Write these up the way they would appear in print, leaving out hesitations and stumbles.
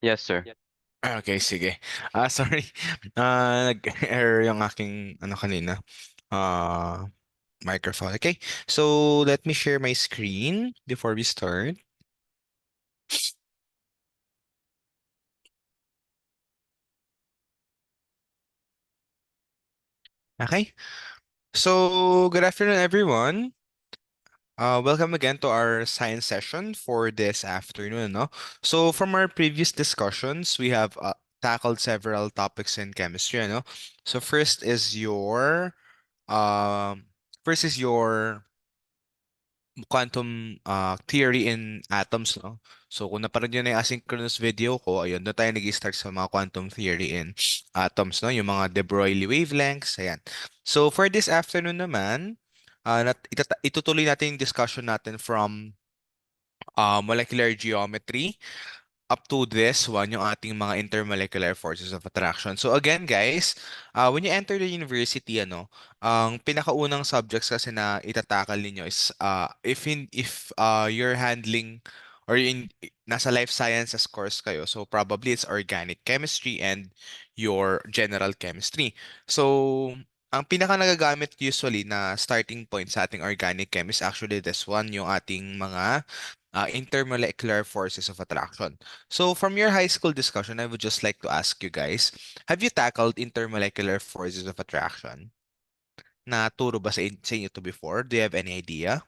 Yes, sir. Okay, sige. Sorry. Nag-error yung aking kanina. Ah, microphone. Okay. So, let me share my screen before we start. Okay. So, good afternoon, everyone. Welcome again to our science session for this afternoon, no? So, from our previous discussions, we have tackled several topics in chemistry, no? So, um first is your quantum theory in atoms, no? So, kung napanood nyo na yung asynchronous video ko, ayun, doon tayo nag-start sa mga quantum theory in atoms, no? Yung mga de Broglie wavelengths, ayan. So, for this afternoon naman, itutuloy natin yung discussion natin from molecular geometry up to this one, yung ating mga intermolecular forces of attraction. So again, guys, when you enter the university, ang pinakaunang subjects kasi na itatakal ninyo is if you're handling or nasa life sciences course kayo, so probably it's organic chemistry and your general chemistry. So ang pinaka nagagamit usually na starting point sa ating organic chem is actually this one, yung ating mga intermolecular forces of attraction. So, from your high school discussion, I would just like to ask you guys, have you tackled intermolecular forces of attraction? Na turo ba sa inyo to before? Do you have any idea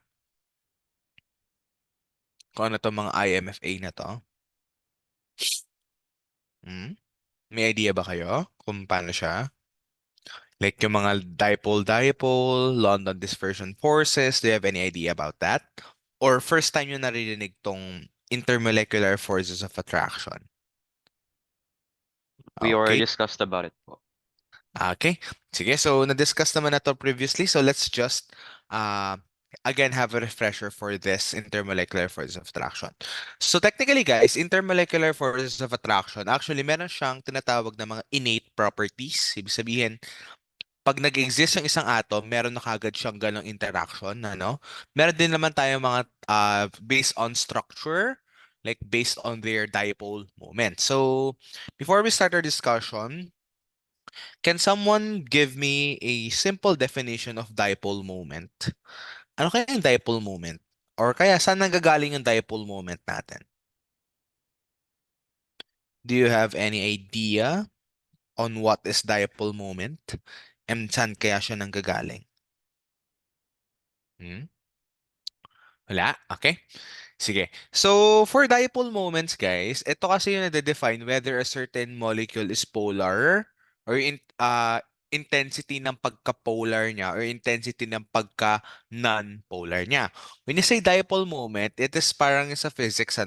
kung ano to mga IMFA na to? Hmm? May idea ba kayo kung paano siya? Like yung mga dipole-dipole, London dispersion forces, do you have any idea about that? Or first time yung naririnig tong intermolecular forces of attraction? We already Okay. discussed about it po. Okay. Sige, so na-discuss naman na to previously. So let's just uh, again have a refresher for this intermolecular forces of attraction. So technically guys, intermolecular forces of attraction, actually meron siyang tinatawag na mga innate properties. Ibig sabihin, pag nag-exist yung isang atom, meron na kagad siyang ganong interaction, ano? Meron din naman tayong mga based on structure, like based on their dipole moment. So before we start our discussion, can someone give me a simple definition of dipole moment? Ano kaya yung dipole moment? Or kaya saan nanggagaling yung dipole moment natin? Do you have any idea on what is dipole moment? And saan kaya siya nanggagaling? Hmm? Wala? Okay. Sige. So, for dipole moments, guys, ito kasi yung nade-define whether a certain molecule is polar or intensity ng pagka-polar niya or intensity ng pagka-non-polar niya. When you say dipole moment, it is parang sa physics,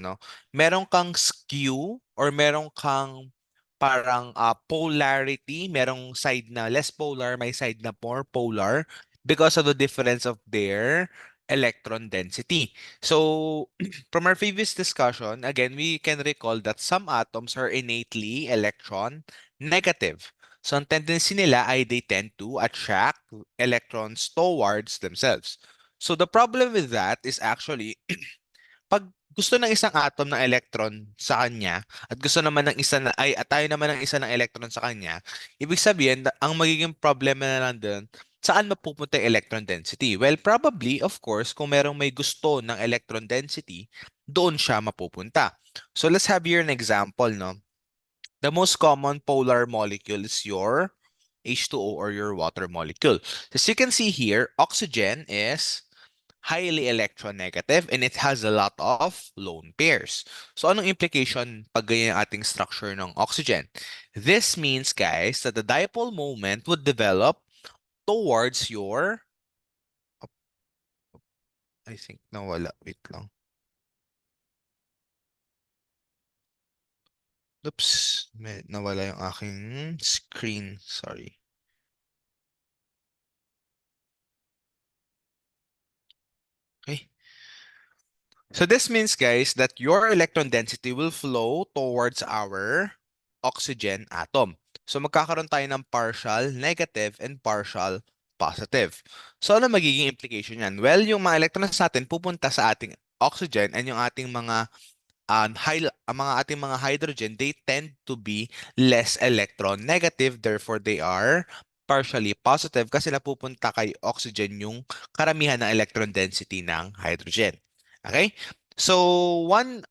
meron kang skew or meron kang parang polarity, merong side na less polar, may side na more polar because of the difference of their electron density. So, from our previous discussion, again, we can recall that some atoms are innately electron negative. So, ang tendency nila ay they tend to attract electrons towards themselves. So, the problem with that is actually, pag gusto ng isang atom ng electron sa kanya at gusto naman ng isa na ay at tayo naman ng isa ng electron sa kanya, ibig sabihin ang magiging problema na lang doon, saan mapupunta yung electron density? Well, probably, of course, kung merong may gusto ng electron density, doon siya mapupunta. So let's have here an example, no? The most common polar molecule is your H2O or your water molecule. As you can see here, oxygen is highly electronegative and it has a lot of lone pairs. So anong implication pag ganyan ang ating structure ng oxygen? This means, guys, that the dipole moment would develop towards your, I think nawala, wait lang. Oops, nawala yung aking screen. Sorry. Okay. So this means, guys, that your electron density will flow towards our oxygen atom. So magkakaroon tayo ng partial negative and partial positive. So ano magiging implication yan? Well, yung mga electrons natin pupunta sa ating oxygen and yung ating mga ang mga ating mga hydrogen, they tend to be less electronegative, therefore they are partially positive kasi napupunta kay oxygen yung karamihan ng electron density ng hydrogen. Okay? So, one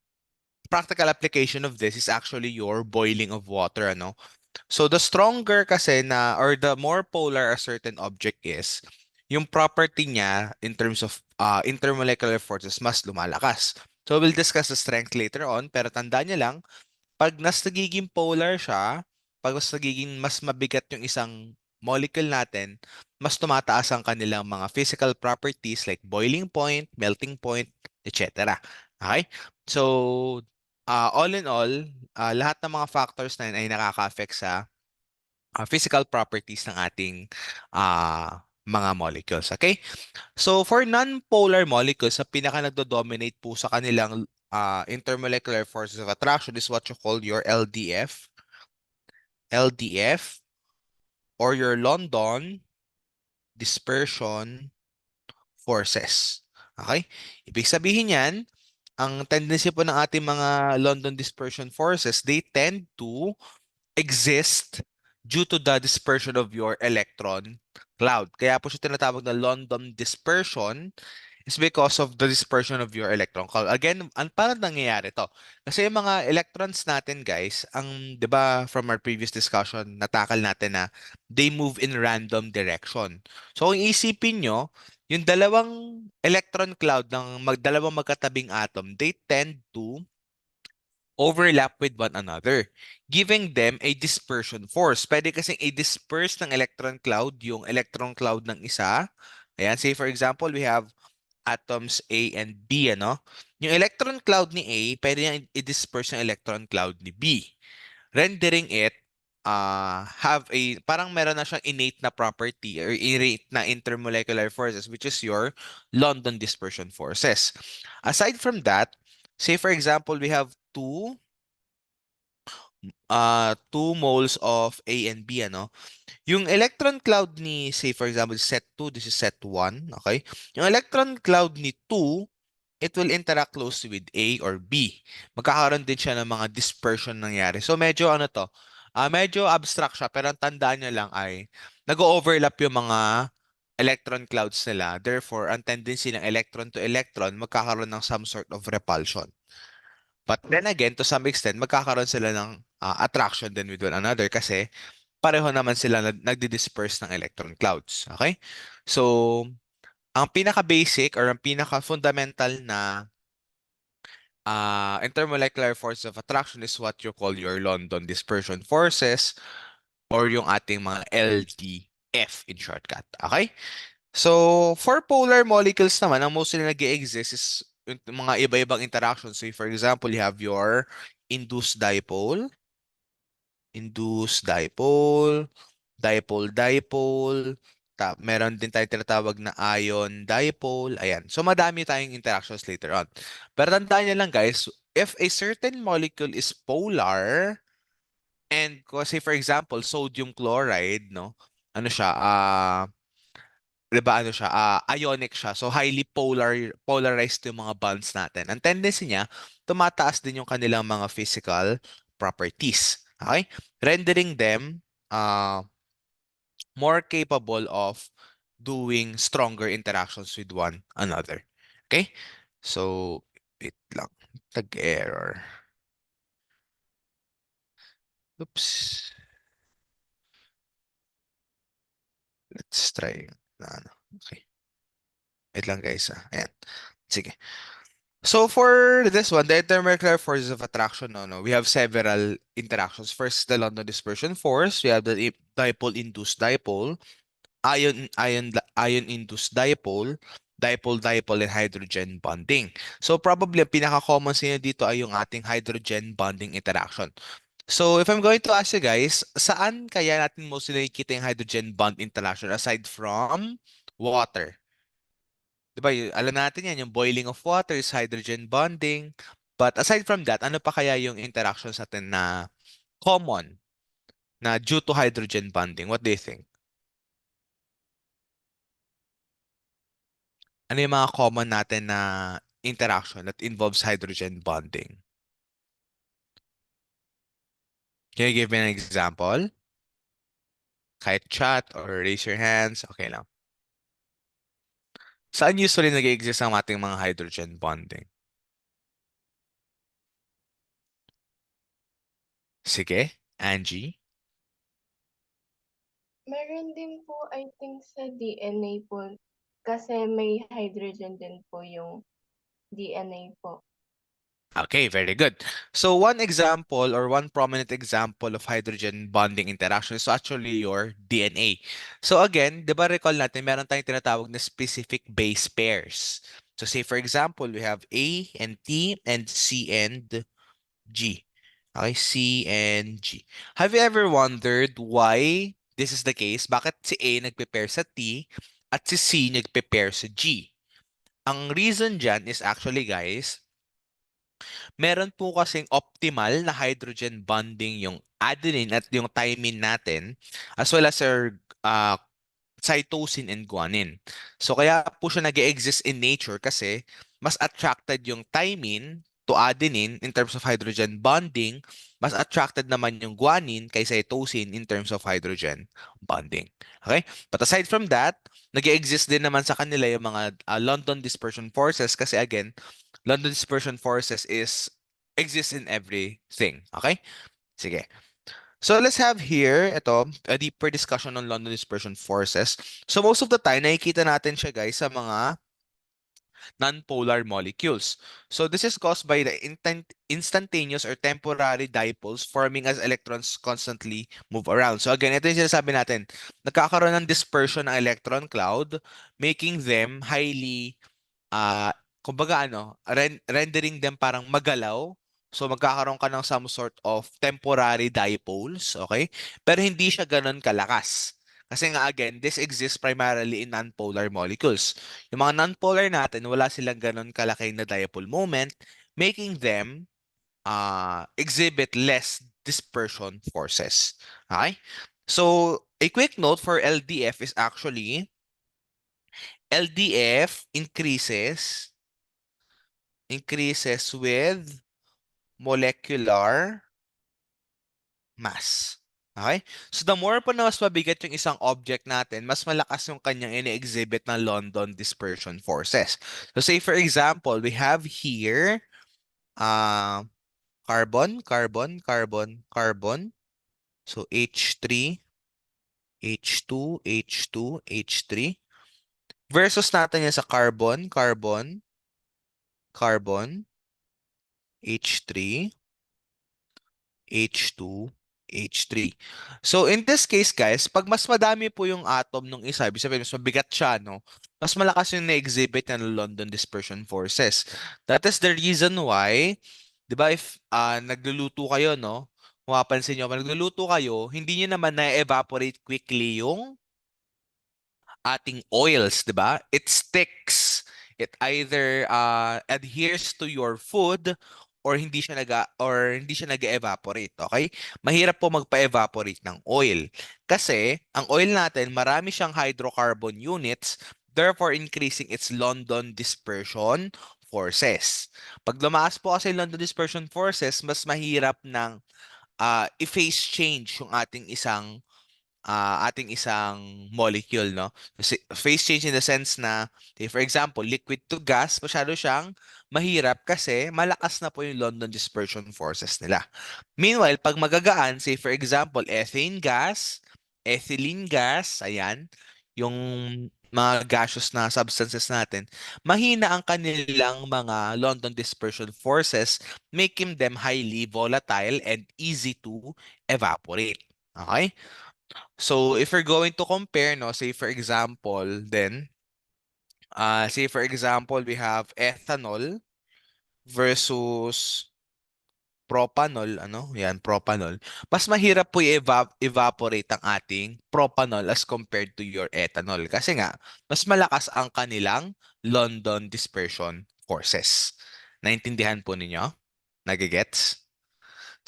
practical application of this is actually your boiling of water, ano? So the stronger kasi na or the more polar a certain object is, yung property niya in terms of intermolecular forces mas lumalakas. So we'll discuss the strength later on, pero tandaan niyo lang, pag mas nagiging polar siya, pag mas nagiging mas mabigat yung isang molecule natin, mas tumataas ang kanilang mga physical properties like boiling point, melting point, etc. Okay? So, all in all, lahat ng mga factors na yun ay nakaka-affect sa physical properties ng ating mga molecules. Okay? So, for non-polar molecules, ang pinaka nagdo-dominate po sa kanilang intermolecular forces of attraction is what you call your LDF, or your London dispersion forces. Okay? Ibig sabihin yan, ang tendency po ng ating mga London dispersion forces, they tend to exist due to the dispersion of your electron cloud. Kaya po siya tinatawag na London dispersion is because of the dispersion of your electron cloud. Again, paano nangyayari to? Kasi yung mga electrons natin, guys, 'di ba from our previous discussion, natakal natin na they move in random direction. So, kung isipin nyo, yung dalawang electron cloud ng dalawang magkatabing atom, they tend to overlap with one another, giving them a dispersion force. Pwede kasing i-disperse ng electron cloud yung electron cloud ng isa. Ayan, say for example, we have atoms A and B, ano? Yung electron cloud ni A, pwede niyang i-disperse yung electron cloud ni B, rendering it have a, parang meron na siyang innate na property or innate na intermolecular forces, which is your London dispersion forces. Aside from that, say for example, we have two moles of A and B, ano? Yung electron cloud ni, say for example, set 2, this is set 1, okay? Yung electron cloud ni 2, it will interact closely with A or B. Magkakaroon din siya ng mga dispersion nangyari. So medyo ano to, medyo abstract siya, pero ang tandaan nyo lang ay nag-overlap yung mga electron clouds nila. Therefore, ang tendency ng electron to electron, magkakaroon ng some sort of repulsion. But then again, to some extent, magkakaroon sila ng attraction din with one another kasi pareho naman sila nagdi-disperse ng electron clouds. Okay? So, ang pinaka-basic or ang pinaka-fundamental na intermolecular force of attraction is what you call your London dispersion forces or yung ating mga LDF in shortcut. Okay? So, for polar molecules naman, ang mostly nag-exist is yung mga iba-ibang interactions. So, for example, you have your induced dipole, induced dipole, dipole-dipole, meron din tayong tinatawag na ion dipole. Ayan. So, madami tayong interactions later on. Pero tandaan nyo lang, guys, if a certain molecule is polar, and kasi for example, sodium chloride, no? Ano siya? 'Di ba ano siya? Ionic siya. So, highly polarized yung mga bonds natin. Ang tendency niya, tumataas din yung kanilang mga physical properties. Okay? Rendering them uh, more capable of doing stronger interactions with one another. Okay? So, wait lang. Tag-error. Oops. Let's try na ano. Okay. Wait lang guys. Ayan. Sige. So for this one, the intermolecular forces of attraction, no, we have several interactions. First, the London dispersion force. We have the dipole-induced dipole, ion-induced dipole, dipole-dipole, and hydrogen bonding. So probably, ang pinaka-common sa inyo dito ay yung ating hydrogen bonding interaction. So if I'm going to ask you guys, saan kaya natin mostly nakikita yung hydrogen bond interaction aside from water? Diba, alam natin yan, yung boiling of water is hydrogen bonding. But aside from that, ano pa kaya yung interactions natin na common na due to hydrogen bonding? What do you think? Ano yung mga common natin na interaction that involves hydrogen bonding? Can you give me an example? Kahit chat or raise your hands, okay lang. Saan usually nag-exist ang ating mga hydrogen bonding? Sige, Angie. Meron din po I think sa DNA po, kasi may hydrogen din po yung DNA po. Okay, very good. So one example or one prominent example of hydrogen bonding interaction is actually your DNA. So again, di ba recall natin, meron tayong tinatawag na specific base pairs. So say for example, we have A and T and C and G. Okay, C and G. Have you ever wondered why this is the case? Bakit si A nagpe-pair sa T at si C nagpe-pair sa G? Ang reason dyan is actually, guys, meron po kasing optimal na hydrogen bonding yung adenine at yung thymine natin as well as our cytosine and guanine. So kaya po siya nag-exist in nature kasi mas attracted yung thymine to adenine in terms of hydrogen bonding, mas attracted naman yung guanine kay cytosine in terms of hydrogen bonding. Okay? But aside from that, nag-exist din naman sa kanila yung mga London dispersion forces kasi again, London dispersion forces is exists in everything. Okay? Sige. So let's have here, ito, a deeper discussion on London dispersion forces. So most of the time, nakikita natin siya guys sa mga non-polar molecules. So this is caused by the instantaneous or temporary dipoles forming as electrons constantly move around. So again, ito yung sinasabi natin, nagkakaroon ng dispersion ng electron cloud, making them highly kumbaga rendering them parang magalaw. So magkakaroon ka ng some sort of temporary dipoles, okay? Pero hindi siya ganun kalakas. Kasi nga again, this exists primarily in nonpolar molecules. Yung mga nonpolar natin, wala silang ganun kalaki na dipole moment, making them exhibit less dispersion forces. Okay? So, a quick note for LDF is actually LDF increases with molecular mass. Okay? So the more po na mas mabigat yung isang object natin, mas malakas yung kanyang ini-exhibit ng London dispersion forces. So say for example, we have here uh, carbon, carbon, carbon, carbon. So H3, H2, H2, H3. Versus natin yan sa carbon, carbon, carbon, H3, H2, H3. So in this case guys, pag mas madami po yung atom ng isa, ibig sabihin mas mabigat siya, no? Mas malakas yung na-exhibit ng London dispersion forces. That is the reason why, 'di ba, if nagluluto kayo, no? Kung mapapansin niyo, pag nagluluto kayo, hindi niyo naman na-evaporate quickly yung ating oils, 'di ba? It sticks. It either adheres to your food or hindi siya nag-evaporate, okay? Mahirap po magpa-evaporate ng oil kasi ang oil natin marami siyang hydrocarbon units, therefore increasing its London dispersion forces. Pag lumakas po kasi yung London dispersion forces, mas mahirap ng i-phase change yung ating isang molecule, no? Kasi phase change in the sense na, say, for example, liquid to gas, masyado siyang mahirap kasi malakas na po yung London dispersion forces nila. Meanwhile, pag magagaan, say for example, ethane gas, ethylene gas, ayan, yung mga gaseous na substances natin, mahina ang kanilang mga London dispersion forces, making them highly volatile and easy to evaporate. Okay? So if we're going to compare, no, say for example, then, say for example, we have ethanol versus propanol, ano, yan, propanol. Mas mahirap po evaporate ang ating propanol as compared to your ethanol. Kasi nga, mas malakas ang kanilang London dispersion forces. Naintindihan po ninyo? Nagigets?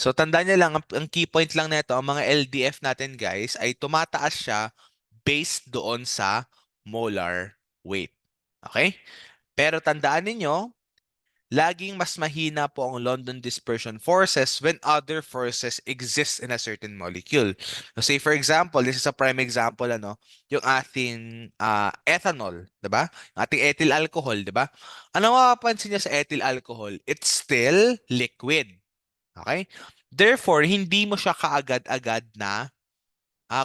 So tandaan niyo lang, ang key point lang nito, ang mga LDF natin guys, ay tumataas siya based doon sa molar weight. Okay? Pero tandaan ninyo, laging mas mahina po ang London dispersion forces when other forces exist in a certain molecule. So say for example, this is a prime example, ano, yung ating ethanol, 'di ba? Yung ating ethyl alcohol, 'di ba? Ano mapapansin niya sa ethyl alcohol? It's still liquid. Okay? Therefore, hindi mo siya kaagad-agad na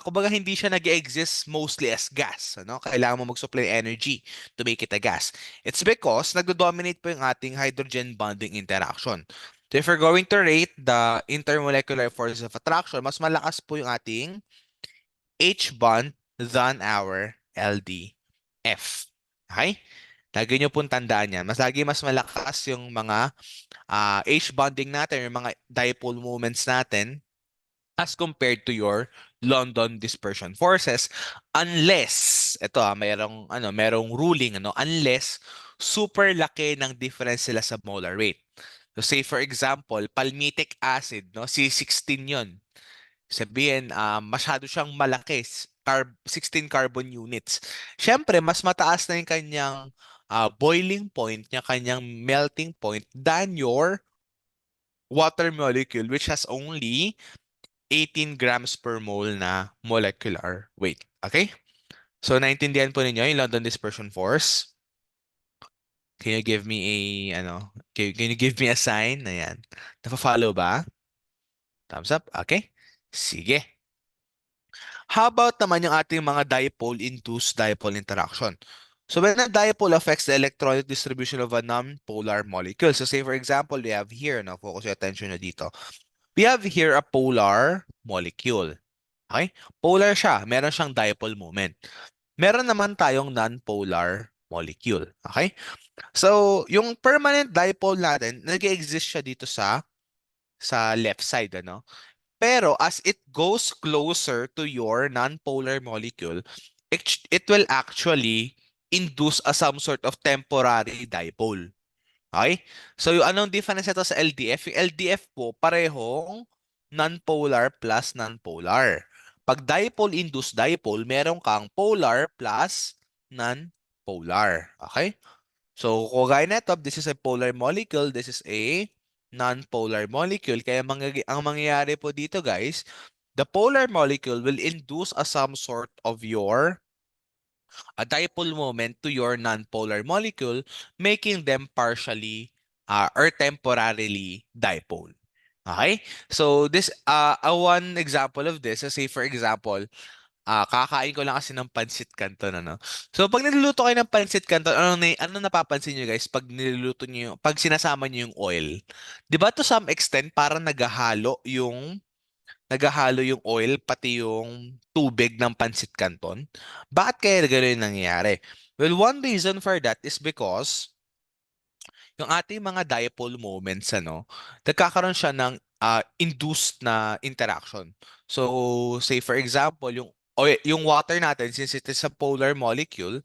kumbaga hindi siya nag-exist mostly as gas, ano? Kailangan mo mag-supply energy to make it a gas. It's because nagdo-dominate po yung ating hydrogen bonding interaction. So if we're going to rate the intermolecular forces of attraction, mas malakas po yung ating H bond than our LDF. Okay? Lagi nyo pong tandaan yan. Mas malakas yung mga H bonding natin, yung mga dipole moments natin as compared to your London dispersion forces unless merong ruling unless super laki ng difference sila sa molar weight. So say for example, palmitic acid C16 'yon. Sabihin masyado siyang malaki, 16 carbon units. Siyempre mas mataas na yung kanyang boiling point, yung kanyang melting point than your water molecule which has only 18 grams per mole na molecular weight. Okay? So, naintindihan po ninyo yung London dispersion force. Can you give me can you give me a sign? Ayan. Nafa-follow ba? Thumbs up? Okay? Sige. How about naman yung ating mga dipole-induced dipole interaction? So, when a dipole affects the electronic distribution of a non-polar molecule, so say for example, we have here, focus your attention na dito. We have here a polar molecule. Okay? Polar siya. Meron siyang dipole moment. Meron naman tayong non-polar molecule. Okay? So, yung permanent dipole natin, nag-exist siya dito sa left side, ano? Pero as it goes closer to your non-polar molecule, it will actually induce some sort of temporary dipole. Okay? So, yung anong difference ito sa LDF? Yung LDF po, parehong non-polar plus non-polar. Pag dipole-induced dipole, meron kang polar plus non-polar. Okay? So, kagaya nito, this is a polar molecule, this is a non-polar molecule. Kaya ang mangyayari po dito, guys, the polar molecule will induce some sort of a dipole moment to your nonpolar molecule, making them partially or temporarily dipole. Okay? So this one example of this, say for example, kakain ko lang kasi ng pancit canton, ano. So pag niluluto kayo ng pancit canton, ano napapansin niyo guys pag niluluto niyo, pag sinasama niyo yung oil? 'Di ba to some extent parang naghahalo yung oil pati yung tubig ng pancit canton. Bakit kaya gano'n yung nangyayari? Well, one reason for that is because yung ating mga dipole moments, nagkakaroon siya ng induced na interaction. So, say for example, yung water natin, since it is a polar molecule,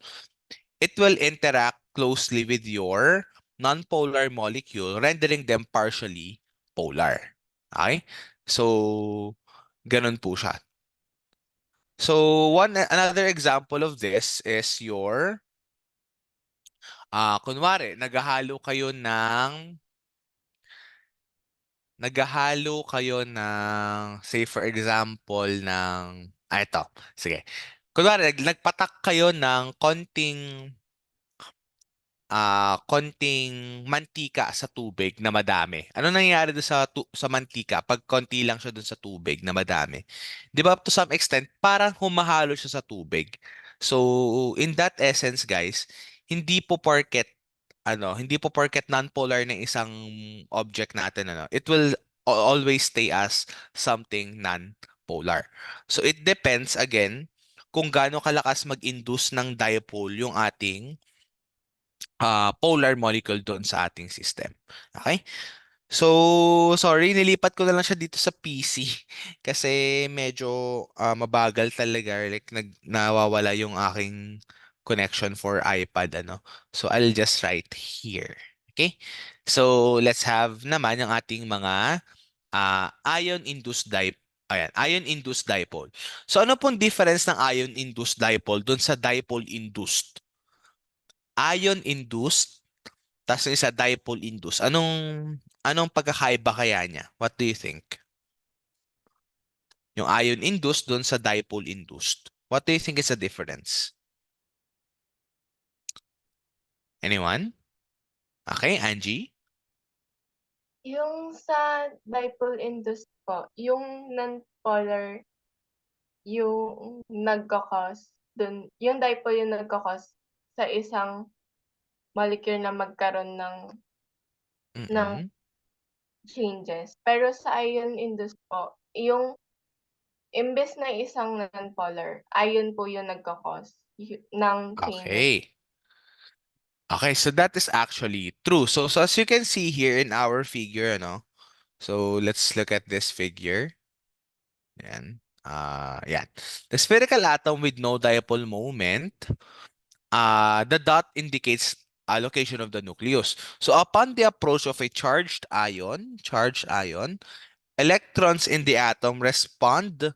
it will interact closely with your non-polar molecule, rendering them partially polar. Okay? So, ganun po siya. So, another example of this is kunwari, say for example, ito, sige. Kunwari, nagpatak kayo ng konting mantika sa tubig na madami. Ano nangyayari doon sa mantika pag konti lang siya doon sa tubig na madami? 'Di ba to some extent parang humahalo siya sa tubig. So in that essence guys, hindi po porket non-polar ng isang object natin it will always stay as something non-polar. So it depends again kung gaano kalakas mag-induce ng dipole yung ating polar molecule doon sa ating system. Okay? So, sorry, nilipat ko na lang siya dito sa PC kasi medyo mabagal talaga. Like, nawawala yung aking connection for iPad, ano. So, I'll just write here. Okay? So, let's have naman yung ating mga ion-induced dipole. Ayan, ion-induced dipole. So, ano pong difference ng ion-induced dipole doon sa dipole-induced? Ion-induced tas yung isa dipole-induced. Anong pagkakaiba kaya niya? What do you think? Yung ion-induced dun sa dipole-induced. What do you think is the difference? Anyone? Okay, Angie? Yung sa dipole-induced po, yung non-polar yung nagko-cause yung dipole yung nagko-cause sa isang molecule na magkaroon ng Mm-mm. changes. Pero sa ion-induced po, yung imbes na isang non-polar, ion po yung nagko-cause ng changes. Okay. Okay, so that is actually true. So as you can see here in our figure, no? So let's look at this figure. Yan. Yan. The spherical atom with no dipole moment, the dot indicates location of the nucleus. So upon the approach of a charged ion, electrons in the atom respond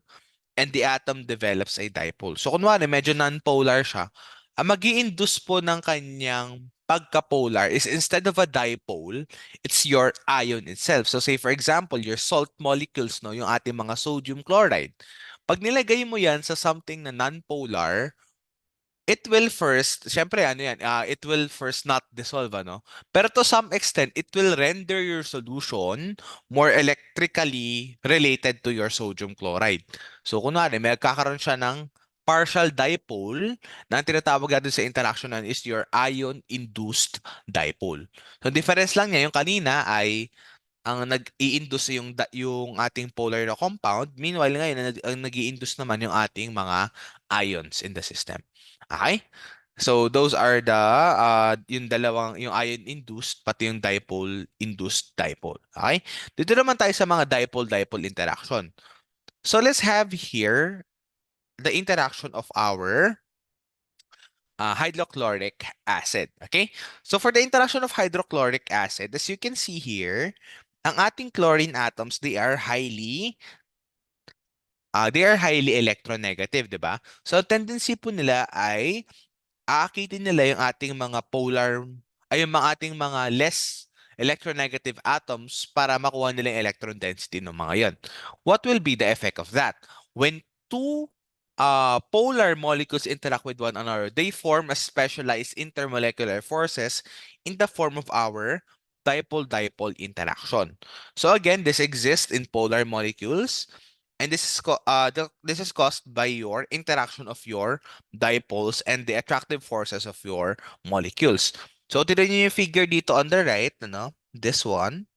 and the atom develops a dipole. So kunwari, medyo non-polar siya. Ang mag-i-induce po ng kanyang pagka-polar is instead of a dipole, it's your ion itself. So say for example, your salt molecules, no, yung ating mga sodium chloride. Pag nilagay mo yan sa something na non-polar, it will first, syempre ano yan, it will first not dissolve, ano? Pero to some extent, it will render your solution more electrically related to your sodium chloride. So, kunwari, may kakaroon siya ng partial dipole na ang tinatawag natin sa interaction na is your ion-induced dipole. So, difference lang niya, yung kanina ay ang nag-i-induce yung ating polar na compound. Meanwhile, ngayon, ang nag-i-induce naman yung ating mga ions in the system. Okay? So, those are yung ion-induced, pati yung dipole-induced dipole. Okay? Dito naman tayo sa mga dipole-dipole interaction. So, let's have here the interaction of our hydrochloric acid. Okay? So for the interaction of hydrochloric acid, as you can see here, ang ating chlorine atoms, they are highly electronegative, 'di ba? So tendency po nila ay aakitin nila yung ating mga yung mga ating mga less electronegative atoms para makuha nila yung electron density ng mga yon. What will be the effect of that? When two polar molecules interact with one another, they form a specialized intermolecular forces in the form of our dipole-dipole interaction. So again, this exists in polar molecules, and this is caused by your interaction of your dipoles and the attractive forces of your molecules. So, tignan niyo yung figure dito on the right, ano? This one.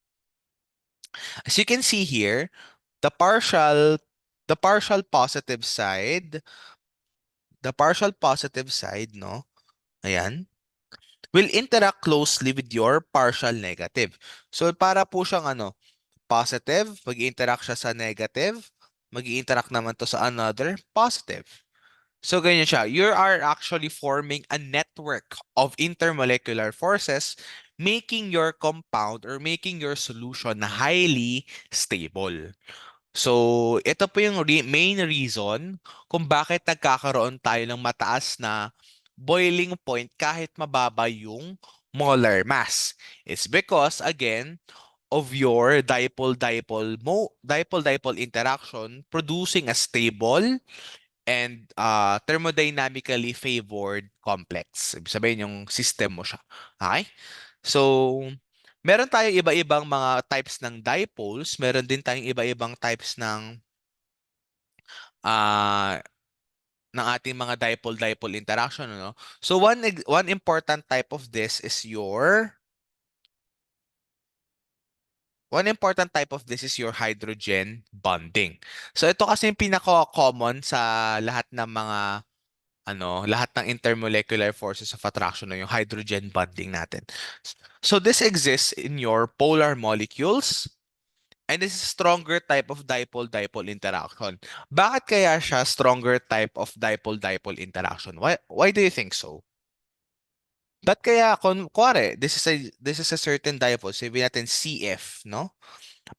As you can see here, the partial the partial positive side, the partial positive side, no? Ayan, will interact closely with your partial negative. So, para po siyang positive, mag-interact siya sa negative, mag-interact naman to sa another positive. So ganyan siya. You are actually forming a network of intermolecular forces making your compound or making your solution highly stable. So ito po yung main reason kung bakit nagkakaroon tayo ng mataas na boiling point kahit mababa yung molar mass. It's because again of your dipole-dipole interaction producing a stable and thermodynamically favored complex. Ibig sabihin yung system mo siya. Okay? So, meron tayong iba-ibang mga types ng dipoles. Meron din tayong iba-ibang types ah, ng ating mga dipole-dipole interaction. Ano? So, one important type of this is your hydrogen bonding. So, ito kasi yung pinaka-common sa lahat ng intermolecular forces of attraction o yung hydrogen bonding natin. So this exists in your polar molecules and this is stronger type of dipole-dipole interaction. Bakit kaya siya stronger type of dipole-dipole interaction? Why do you think so? Ba't kaya kuwari, this is a certain dipole, sabihin natin CF, no?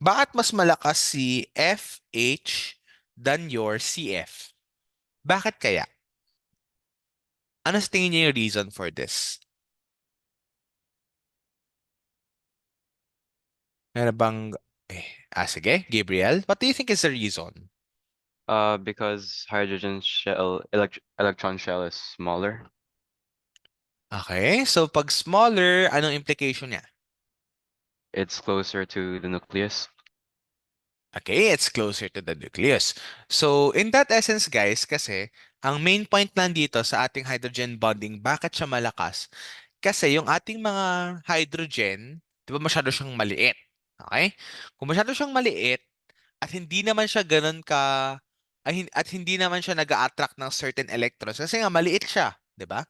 Bakit mas malakas si FH than your CF? Bakit kaya? Ano sa tingin niyo yung reason for this? Meron bang, eh, sige, Gabriel, what do you think is the reason? Because hydrogen shell electron shell is smaller. Okay, so pag smaller, anong implication niya? It's closer to the nucleus. Okay, it's closer to the nucleus. So, in that essence, guys, kasi, ang main point lang dito sa ating hydrogen bonding, bakit siya malakas? Kasi yung ating mga hydrogen, di ba masyado siyang maliit? Okay? Kung masyado siyang maliit, at hindi naman siya ganun at hindi naman siya nag-a-attract ng certain electrons, kasi nga maliit siya, di ba?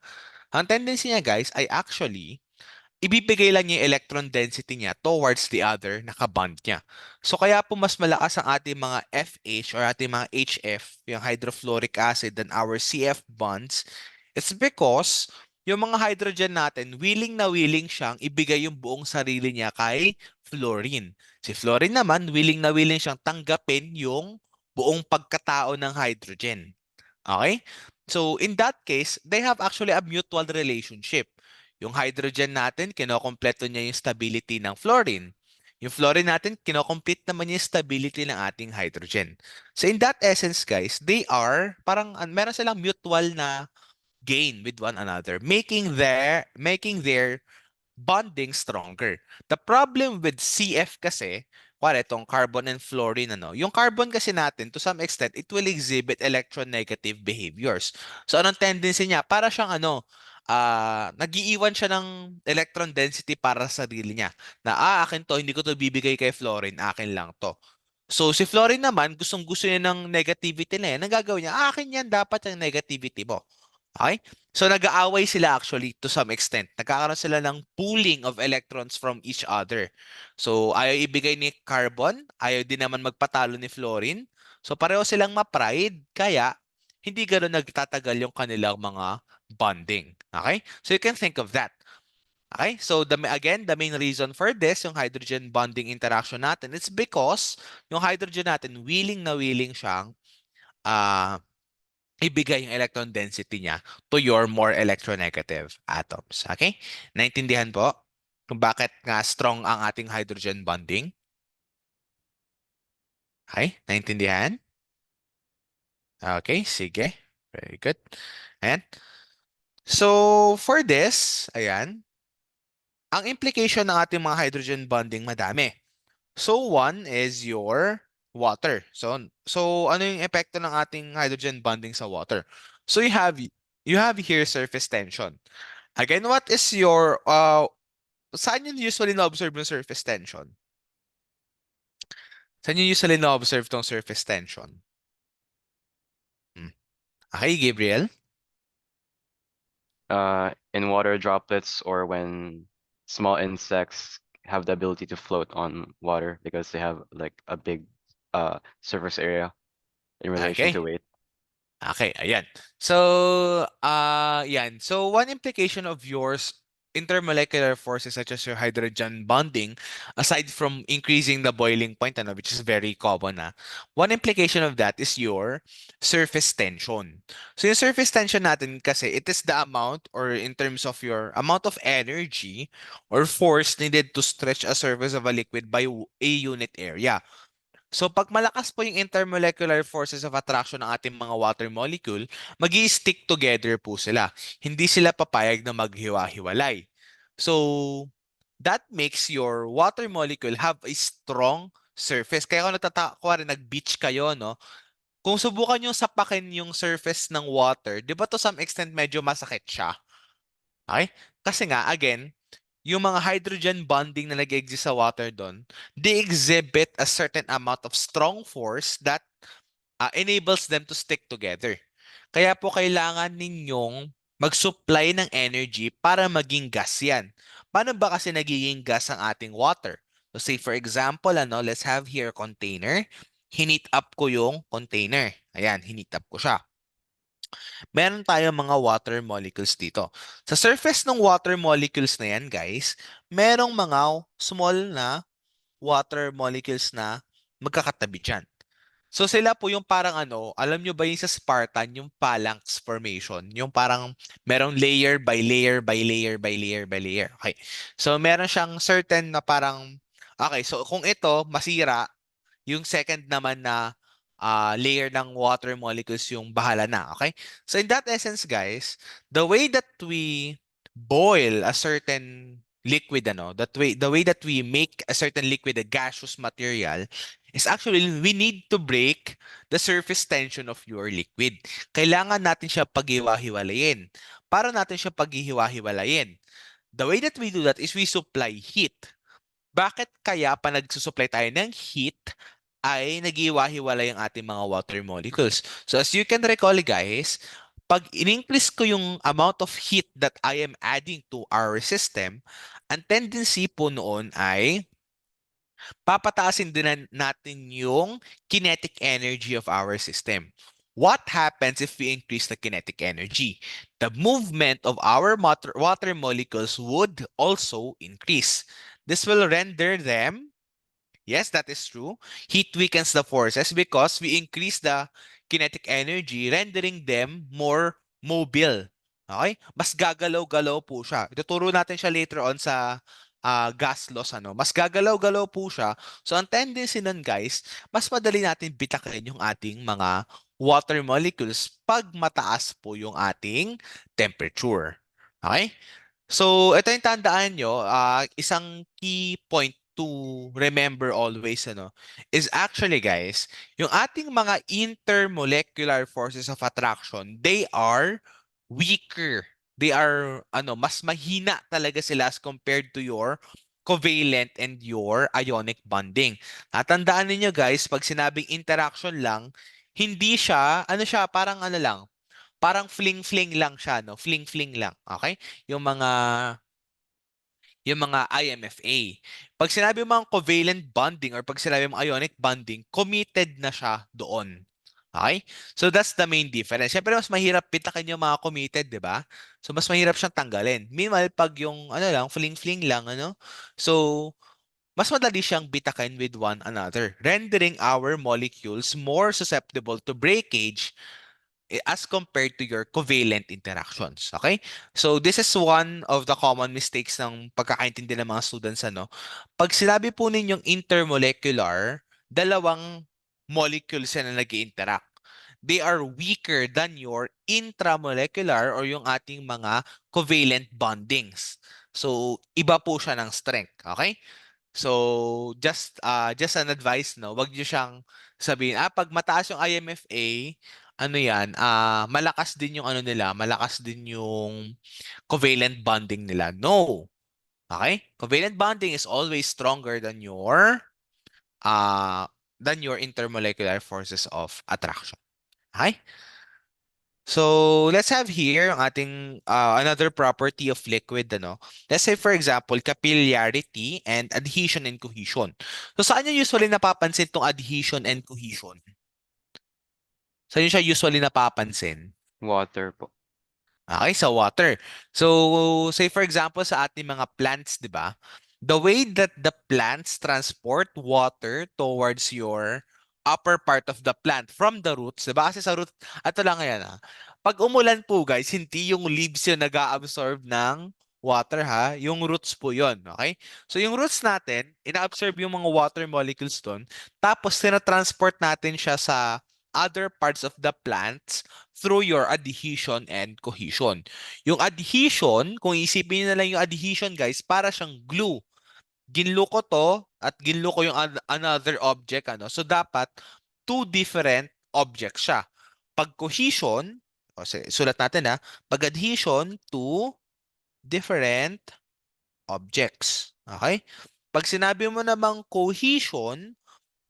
Ang tendency niya, guys, ay actually, ibibigay lang niya yung electron density niya towards the other nakabond niya. So kaya po mas malakas ang ating mga FH or ating mga HF, yung hydrofluoric acid than our CF bonds. It's because yung mga hydrogen natin, willing na willing siyang ibigay yung buong sarili niya kay fluorine. Si fluorine naman, willing na willing siyang tanggapin yung buong pagkatao ng hydrogen. Okay? So in that case, they have actually a mutual relationship. Yung hydrogen natin, kinokompleto niya yung stability ng fluorine. Yung fluorine natin, kinocomplete naman yung stability ng ating hydrogen. So in that essence, guys, they are parang meron silang mutual na gain with one another, making their bonding stronger. The problem with CF kasi, kuwari itong carbon and fluorine, yung carbon kasi natin, to some extent, it will exhibit electronegative behaviors. So, anong tendency niya? Para siyang nag-iiwan siya ng electron density para sa sarili niya. Na, akin to, hindi ko to bibigay kay fluorine, akin lang to. So, si fluorine naman, gustong-gusto niya ng negativity na yan. Ang gagawin niya, akin yan, dapat yung negativity mo. Okay? So nag-aaway sila actually to some extent. Nagkakaroon sila ng pooling of electrons from each other. So ayaw ibigay ni carbon, ayaw din naman magpatalo ni fluorine. So pareho silang ma-pride, kaya hindi ganoon nagtatagal yung kanilang mga bonding. Okay? So you can think of that. Okay? So again, the main reason for this, yung hydrogen bonding interaction natin, it's because yung hydrogen natin willing siyang ah ibigay yung electron density niya to your more electronegative atoms. Okay? Naintindihan po kung bakit nga strong ang ating hydrogen bonding? Okay? Naintindihan? Okay, sige. Very good. Ayan. So, for this, ayan, ang implication ng ating mga hydrogen bonding madami. So, one is your water. So ano yung epekto ng ating hydrogen bonding sa water? So, you have here surface tension. Again, what is your, saan yun usually na-observe yung surface tension? Saan yun usually na-observe tong surface tension? Hmm. Okay, Gabriel? In water droplets or when small insects have the ability to float on water because they have like a big surface area in relation to Okay. weight. Okay, ayan. So, yan. So, one implication of yours intermolecular forces such as your hydrogen bonding, aside from increasing the boiling point, which is very common, one implication of that is your surface tension. So, yung surface tension natin kasi, it is the amount or in terms of your amount of energy or force needed to stretch a surface of a liquid by a unit area. So pag malakas po yung intermolecular forces of attraction ng ating mga water molecule, magi-stick together po sila. Hindi sila papayag na maghiwa-hiwalay. So that makes your water molecule have a strong surface. Kaya kung kuwari nag-beach kayo, no? Kung subukan yung sapakin yung surface ng water, di ba to some extent medyo masakit siya? Okay? Kasi nga, again, yung mga hydrogen bonding na nag-exist sa water doon, they exhibit a certain amount of strong force that enables them to stick together. Kaya po kailangan ninyong mag-supply ng energy para maging gas yan. Paano ba kasi nagiging gas ang ating water? So say for example, let's have here a container. Hinit up ko yung container. Ayan, hinit up ko siya. Meron tayong mga water molecules dito. Sa surface ng water molecules na yan, guys, merong mga small na water molecules na magkakatabi dyan. So sila po yung parang alam nyo ba yung sa Spartan, yung phalanx formation, yung parang merong layer by layer by layer by layer by layer. Okay. So meron siyang certain na parang Okay, so kung ito masira, yung second naman na layer ng water molecules yung bahala na, okay? So in that essence, guys, the way that we boil a certain liquid, the way that we make a certain liquid a gaseous material is actually we need to break the surface tension of your liquid. Kailangan natin siya paghiwa-hiwalayin. Para natin siya paghihiwa-hiwalayin, the way that we do that is we supply heat. Bakit kaya pa nagsusupply tayo ng heat ay nag-iwa-hiwalay ang ating mga water molecules? So as you can recall guys, pag in-increase ko yung amount of heat that I am adding to our system, ang tendency po noon ay papataasin din natin yung kinetic energy of our system. What happens if we increase the kinetic energy? The movement of our water molecules would also increase. This will render them, yes, that is true. Heat weakens the forces because we increase the kinetic energy, rendering them more mobile. Okay? Mas gagalaw-galaw po siya. Ituturo natin siya later on sa gas laws. Mas gagalaw-galaw po siya. So, ang tendency nun, guys, mas madali natin bitakin yung ating mga water molecules pag mataas po yung ating temperature. Okay? So, ito yung tandaan nyo, isang key point to remember always, is actually, guys, yung ating mga intermolecular forces of attraction, they are weaker. They are, mas mahina talaga sila as compared to your covalent and your ionic bonding. Natandaan ninyo, guys, pag sinabing interaction lang, hindi siya, parang lang, parang fling-fling lang siya, no? Fling-fling lang, okay? Yung mga IMFA. Pag sinabi mo ang covalent bonding or pag sinabi mo ionic bonding, committed na siya doon. Okay? So that's the main difference. Siyempre mas mahirap pitakin yung mga committed, 'di ba? So mas mahirap siyang tanggalin. Meanwhile, pag yung lang, fling-fling lang, So mas madali siyang bitakin with one another, rendering our molecules more susceptible to breakage as compared to your covalent interactions. Okay? So this is one of the common mistakes ng pagkakaintindi ng mga students. Pag sinabi po ninyong intermolecular, dalawang molecules yan na nag-interact. They are weaker than your intramolecular or yung ating mga covalent bondings. So, iba po siya ng strength. Okay? So, just an advice, no? Wag niyo siyang sabihin, pag mataas yung IMFA, yan, malakas din yung nila, malakas din yung covalent bonding nila. No. Okay? Covalent bonding is always stronger uh, than your intermolecular forces of attraction. Okay? So, let's have here ang ating another property of liquid, Let's say, for example, capillarity and adhesion and cohesion. So, saan nyo usually napapansin itong adhesion and cohesion? Saan nyo siya usually napapansin? Water po. Okay, sa water. So, say for example, sa ating mga plants, di ba? The way that the plants transport water towards your upper part of the plant from the roots, di ba? Kasi sa root, ato lang yan Pag umulan po guys, hindi yung leaves yung nag-absorb ng water yung roots po yon, okay? So yung roots natin, ina-absorb yung mga water molecules doon, tapos tina-transport natin siya sa other parts of the plants through your adhesion and cohesion. Yung adhesion, kung isipin niyo na lang yung adhesion guys, para siyang glue. Ginlo ko to at ginlo ko yung another object. So dapat two different objects siya. Pag cohesion, sulat natin pag adhesion, two different objects. Okay? Pag sinabi mo namang cohesion,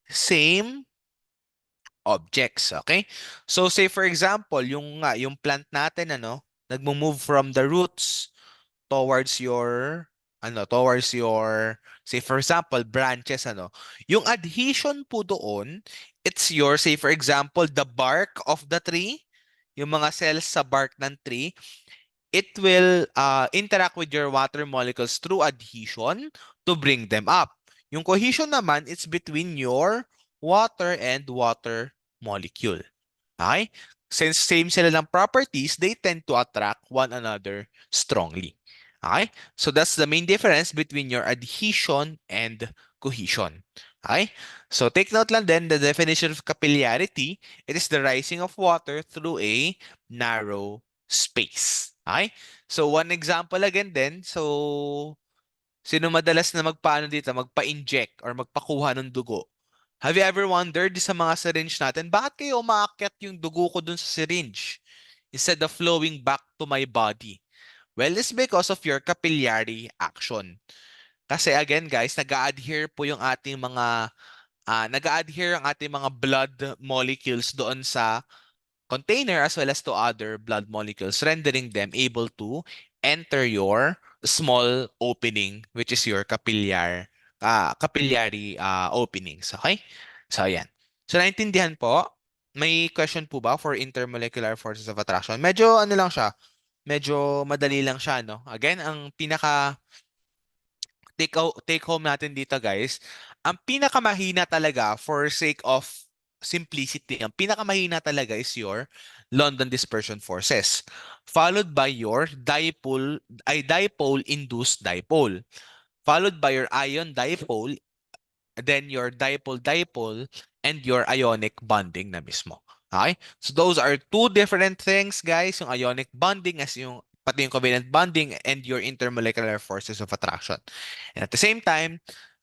same objects, okay? So say for example, yung plant natin nagmo-move from the roots towards your say for example branches Yung adhesion po doon, it's your say for example the bark of the tree, yung mga cells sa bark ng tree, it will interact with your water molecules through adhesion to bring them up. Yung cohesion naman, it's between your water and water molecule. Okay? Since same sila ng properties, they tend to attract one another strongly. Okay? So that's the main difference between your adhesion and cohesion. Okay? So take note lang then the definition of capillarity, it is the rising of water through a narrow space. Okay? So one example again then, so sino madalas na magpaano dito, magpa-inject or magpakuha ng dugo? Have you ever wondered sa mga syringe natin, bakit kayo umaakyat yung dugo ko dun sa syringe instead of flowing back to my body? Well, it's because of your capillary action. Kasi again, guys, nag-adhere po yung ating mga nag-adhere ang ating mga blood molecules doon sa container as well as to other blood molecules, rendering them able to enter your small opening, which is your capillary openings. Okay? So, ayan. So, naintindihan po? May question po ba for intermolecular forces of attraction? Medyo ano lang siya, medyo madali lang siya, no? Again, ang pinaka take home natin dito, guys, ang pinakamahina talaga for sake of simplicity, ang pinakamahina talaga is your London dispersion forces, followed by your dipole induced dipole, followed by your ion dipole, then your dipole-dipole, and your ionic bonding na mismo. Okay? So those are two different things, guys. Yung ionic bonding as yung pati yung covalent bonding and your intermolecular forces of attraction. And at the same time,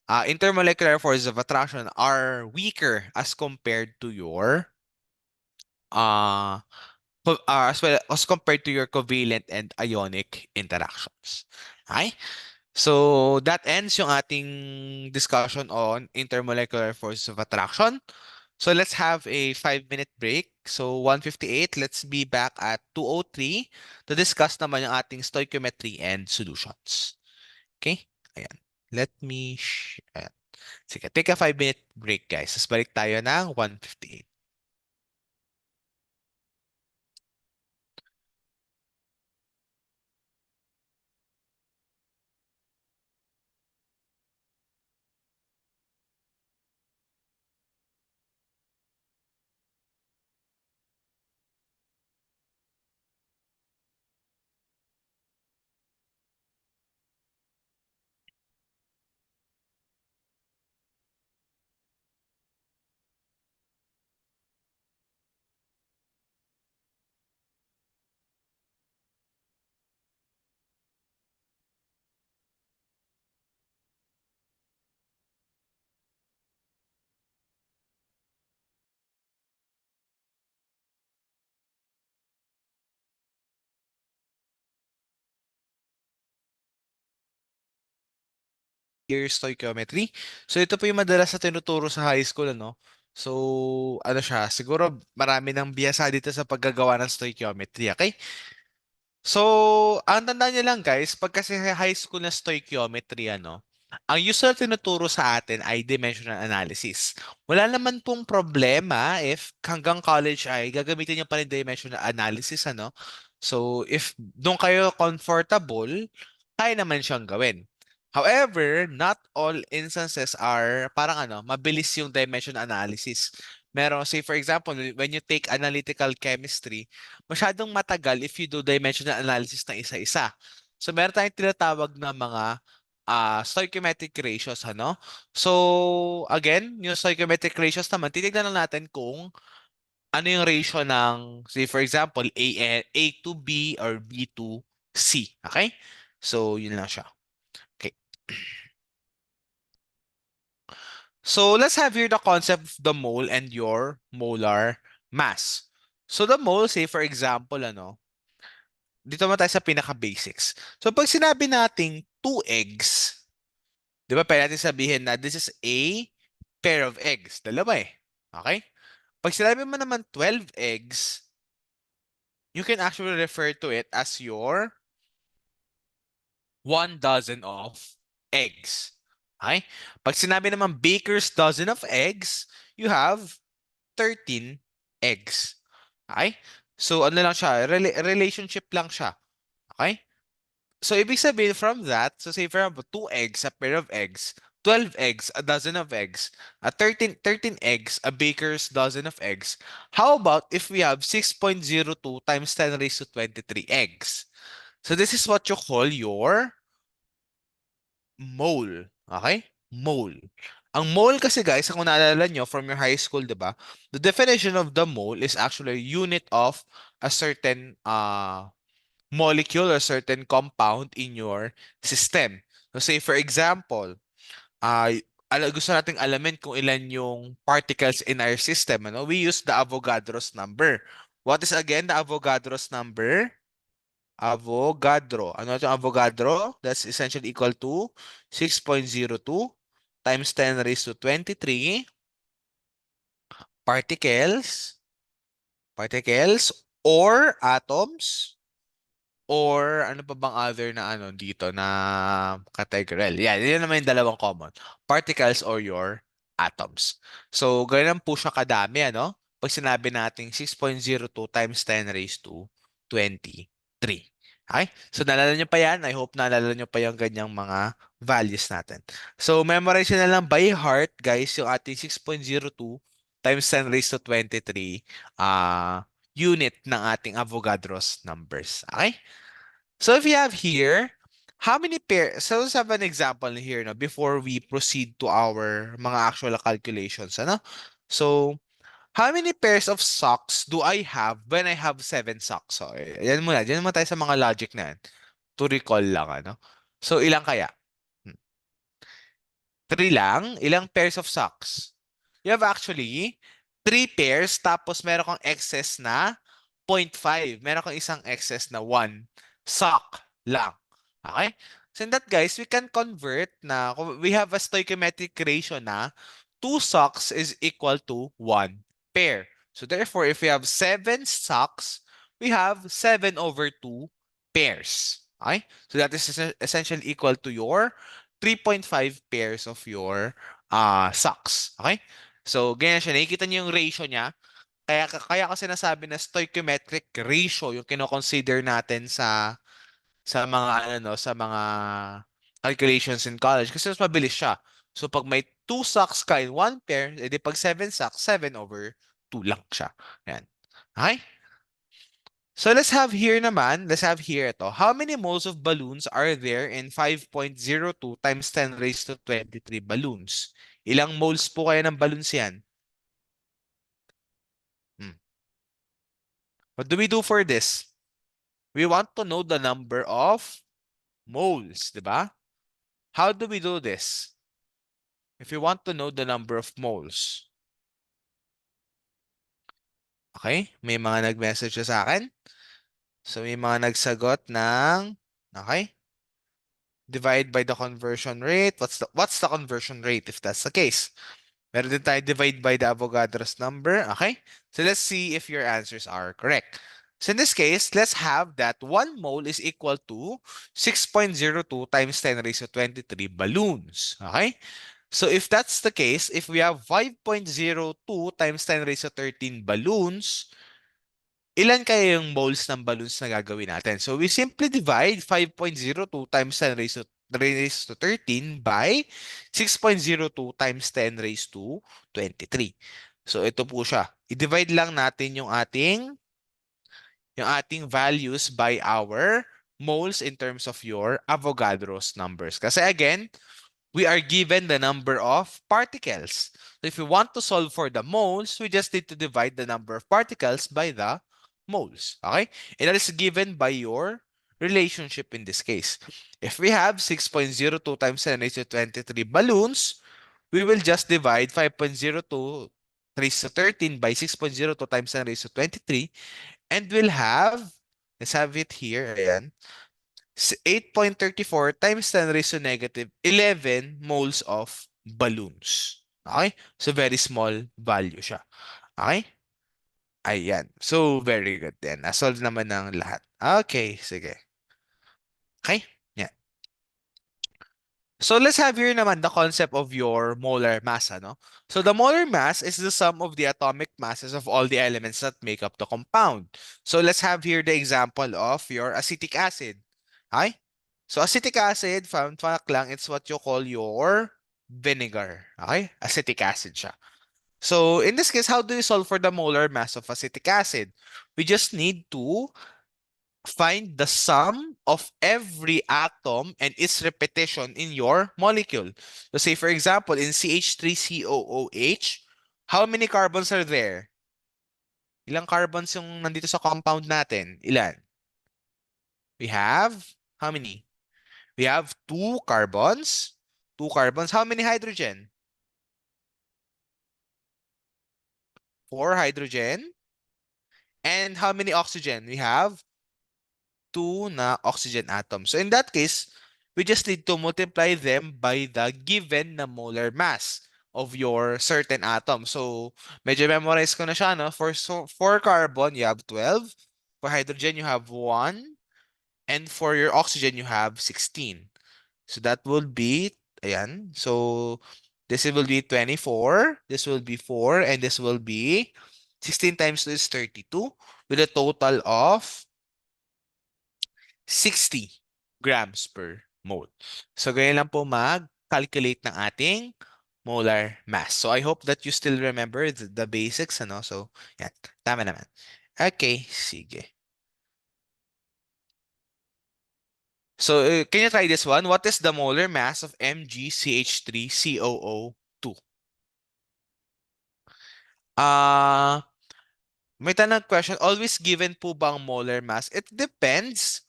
intermolecular forces of attraction are weaker as compared to your uh, as well as compared to your covalent and ionic interactions. Okay? So that ends yung ating discussion on intermolecular forces of attraction. So let's have a 5-minute break. So 1:58, let's be back at 2:03 to discuss naman yung ating stoichiometry and solutions. Okay? Ayan. Let me ayan. Sige, take a 5-minute break, guys. Tapos balik tayo ng 1:58. Year stoichiometry. So ito po yung madalas na tinuturo sa high school, ano? So, ano siya, siguro marami ng biyasa dito sa paggagawa ng stoichiometry, okay? So, ang tandaan nyo lang, guys, pag kasi high school na stoichiometry, ano, ang usual tinuturo sa atin ay dimensional analysis. Wala naman pong problema if hanggang college ay gagamitin nyo pa rin dimensional analysis, ano? So, if doon kayo comfortable, kaya naman siyang gawin. However, not all instances are parang ano, mabilis yung dimension analysis. Meron, say for example, when you take analytical chemistry, masyadong matagal if you do dimensional analysis ng isa-isa. So, meron tayong tinatawag na mga stoichiometric ratios, ano? So, again, yung stoichiometric ratios naman, titignan lang natin kung ano yung ratio ng, say for example, A to B or B to C. Okay? So, yun lang siya. Okay. So let's have here the concept of the mole and your molar mass. So the mole, say for example, ano, dito naman tayo sa pinaka-basics. So pag sinabi nating 2 eggs, di ba pwede natin sabihin na this is a pair of eggs. Dalawa eh. Okay? Pag sinabi mo naman 12 eggs, you can actually refer to it as your 1 dozen of eggs. Okay? Pag sinabi naman baker's dozen of eggs, you have 13 eggs. Okay? So, ano lang siya, relationship lang siya. Okay? So, ibig sabihin from that, so say for example, 2 eggs, a pair of eggs, 12 eggs, a dozen of eggs, 13 eggs, a baker's dozen of eggs. How about if we have 6.02 times 10 raised to 23 eggs? So this is what you call your mole. Okay? Mole. Ang mole kasi guys, kung naalala nyo from your high school, di ba? The definition of the mole is actually a unit of a certain molecule or certain compound in your system. So say for example, gusto nating alamin kung ilan yung particles in our system. Ano? We use the Avogadro's number. What is again the Avogadro's number? Avogadro. Ano ito Avogadro? That's essentially equal to 6.02 times 10 raised to 23 particles, particles or atoms or ano pa bang other na ano dito na category? Yan, yan naman yung dalawang common. Particles or your atoms. So, ganyan po siya kadami, ano? Pag sinabi natin 6.02 times 10 raised to 23. Okay? So, naalala nyo pa yan? I hope naalala nyo pa yung ganyang mga values natin. So, memorize nyo na lang by heart, guys, yung ating 6.02 times 10 raised to 23 unit ng ating Avogadro's numbers. Okay? So if you have here, how many pairs? So let's have an example here no, before we proceed to our mga actual calculations. Ano? So, how many pairs of socks do I have when I have 7 socks? So, yan muna. Diyan muna tayo sa mga logic na yan. To recall lang. Ano? So, ilang kaya? 3 lang? Ilang pairs of socks? You have actually 3 pairs tapos meron kang excess na 0.5. Meron kang isang excess na 1 sock lang. Okay? So in that guys, we can convert na we have a stoichiometric ratio na 2 socks is equal to 1 pair. So therefore, if we have 7 socks, we have 7 over 2 pairs. Okay? So that is essentially equal to your 3.5 pairs of your socks. Okay? So, ganyan siya. Nakikita niyo yung ratio niya. Kaya kasi nasabi na stoichiometric ratio yung kino-consider natin sa mga ano sa mga calculations in college kasi mas mabilis siya. So pag may 2 socks ka in 1 pair, edi pag 7 socks, 7/2 lang siya. Yan. Okay? So let's have here ito. How many moles of balloons are there in 5.02 times 10 raised to 23 balloons? Ilang moles po kaya ng balloons yan? Hmm. What do we do for this? We want to know the number of moles, di ba? How do we do this? If you want to know the number of moles. Okay? May mga nag-message sa akin. So, may mga nagsagot ng, okay? Divide by the conversion rate. What's the conversion rate if that's the case? Meron din tayo divide by the Avogadro's number. Okay? So, let's see if your answers are correct. So, in this case, let's have that 1 mole is equal to 6.02 times 10 raised to 23 balloons. Okay? So, if that's the case, if we have 5.02 times 10 raised to 13 balloons, ilan kaya yung moles ng balloons na gagawin natin? So, we simply divide 5.02 times 10 raised to 13 by 6.02 times 10 raised to 23. So, ito po siya. I-divide lang natin yung ating values by our moles in terms of your Avogadro's numbers. Kasi again, we are given the number of particles. So if we want to solve for the moles, we just need to divide the number of particles by the moles. Okay? And that is given by your relationship in this case. If we have 6.02 times 10 raised to 23 balloons, we will just divide 5.02 raised to 13 by 6.02 times 10 raised to 23 and we'll have, let's have it here, ayan, 8.34 times 10 raised to negative 11 moles of balloons. Okay? So, very small value siya. Okay? Ayan. So, very good din. Nasolve naman ng lahat. Okay, sige. Okay? Yeah. So, let's have here naman the concept of your molar mass, ano? So, the molar mass is the sum of the atomic masses of all the elements that make up the compound. So, let's have here the example of your acetic acid. Okay? So, acetic acid, fun fact lang, it's what you call your vinegar. Okay? Acetic acid siya. So, in this case, how do you solve for the molar mass of acetic acid? We just need to find the sum of every atom and its repetition in your molecule. So say for example, in CH3COOH, how many carbons are there? Ilang carbons yung nandito sa compound natin? Ilan? We have, how many? We have two carbons. Two carbons. How many hydrogen? Four hydrogen. And how many oxygen? We have two na oxygen atoms. So in that case, we just need to multiply them by the given na molar mass of your certain atom. So medyo memorize ko na siya, no? For carbon, you have 12. For hydrogen, you have 1. And for your oxygen, you have 16. So that will be, ayan. So this will be 24, this will be 4, and this will be 16 times 2 is 32 with a total of 60 grams per mole. So ganyan lang po mag-calculate ng ating molar mass. So I hope that you still remember the basics, ano? So, yan. Tama naman. Okay, sige. So, can you try this one? What is the molar mass of MgCH3COO2? May tanong question, always given po bang molar mass? It depends.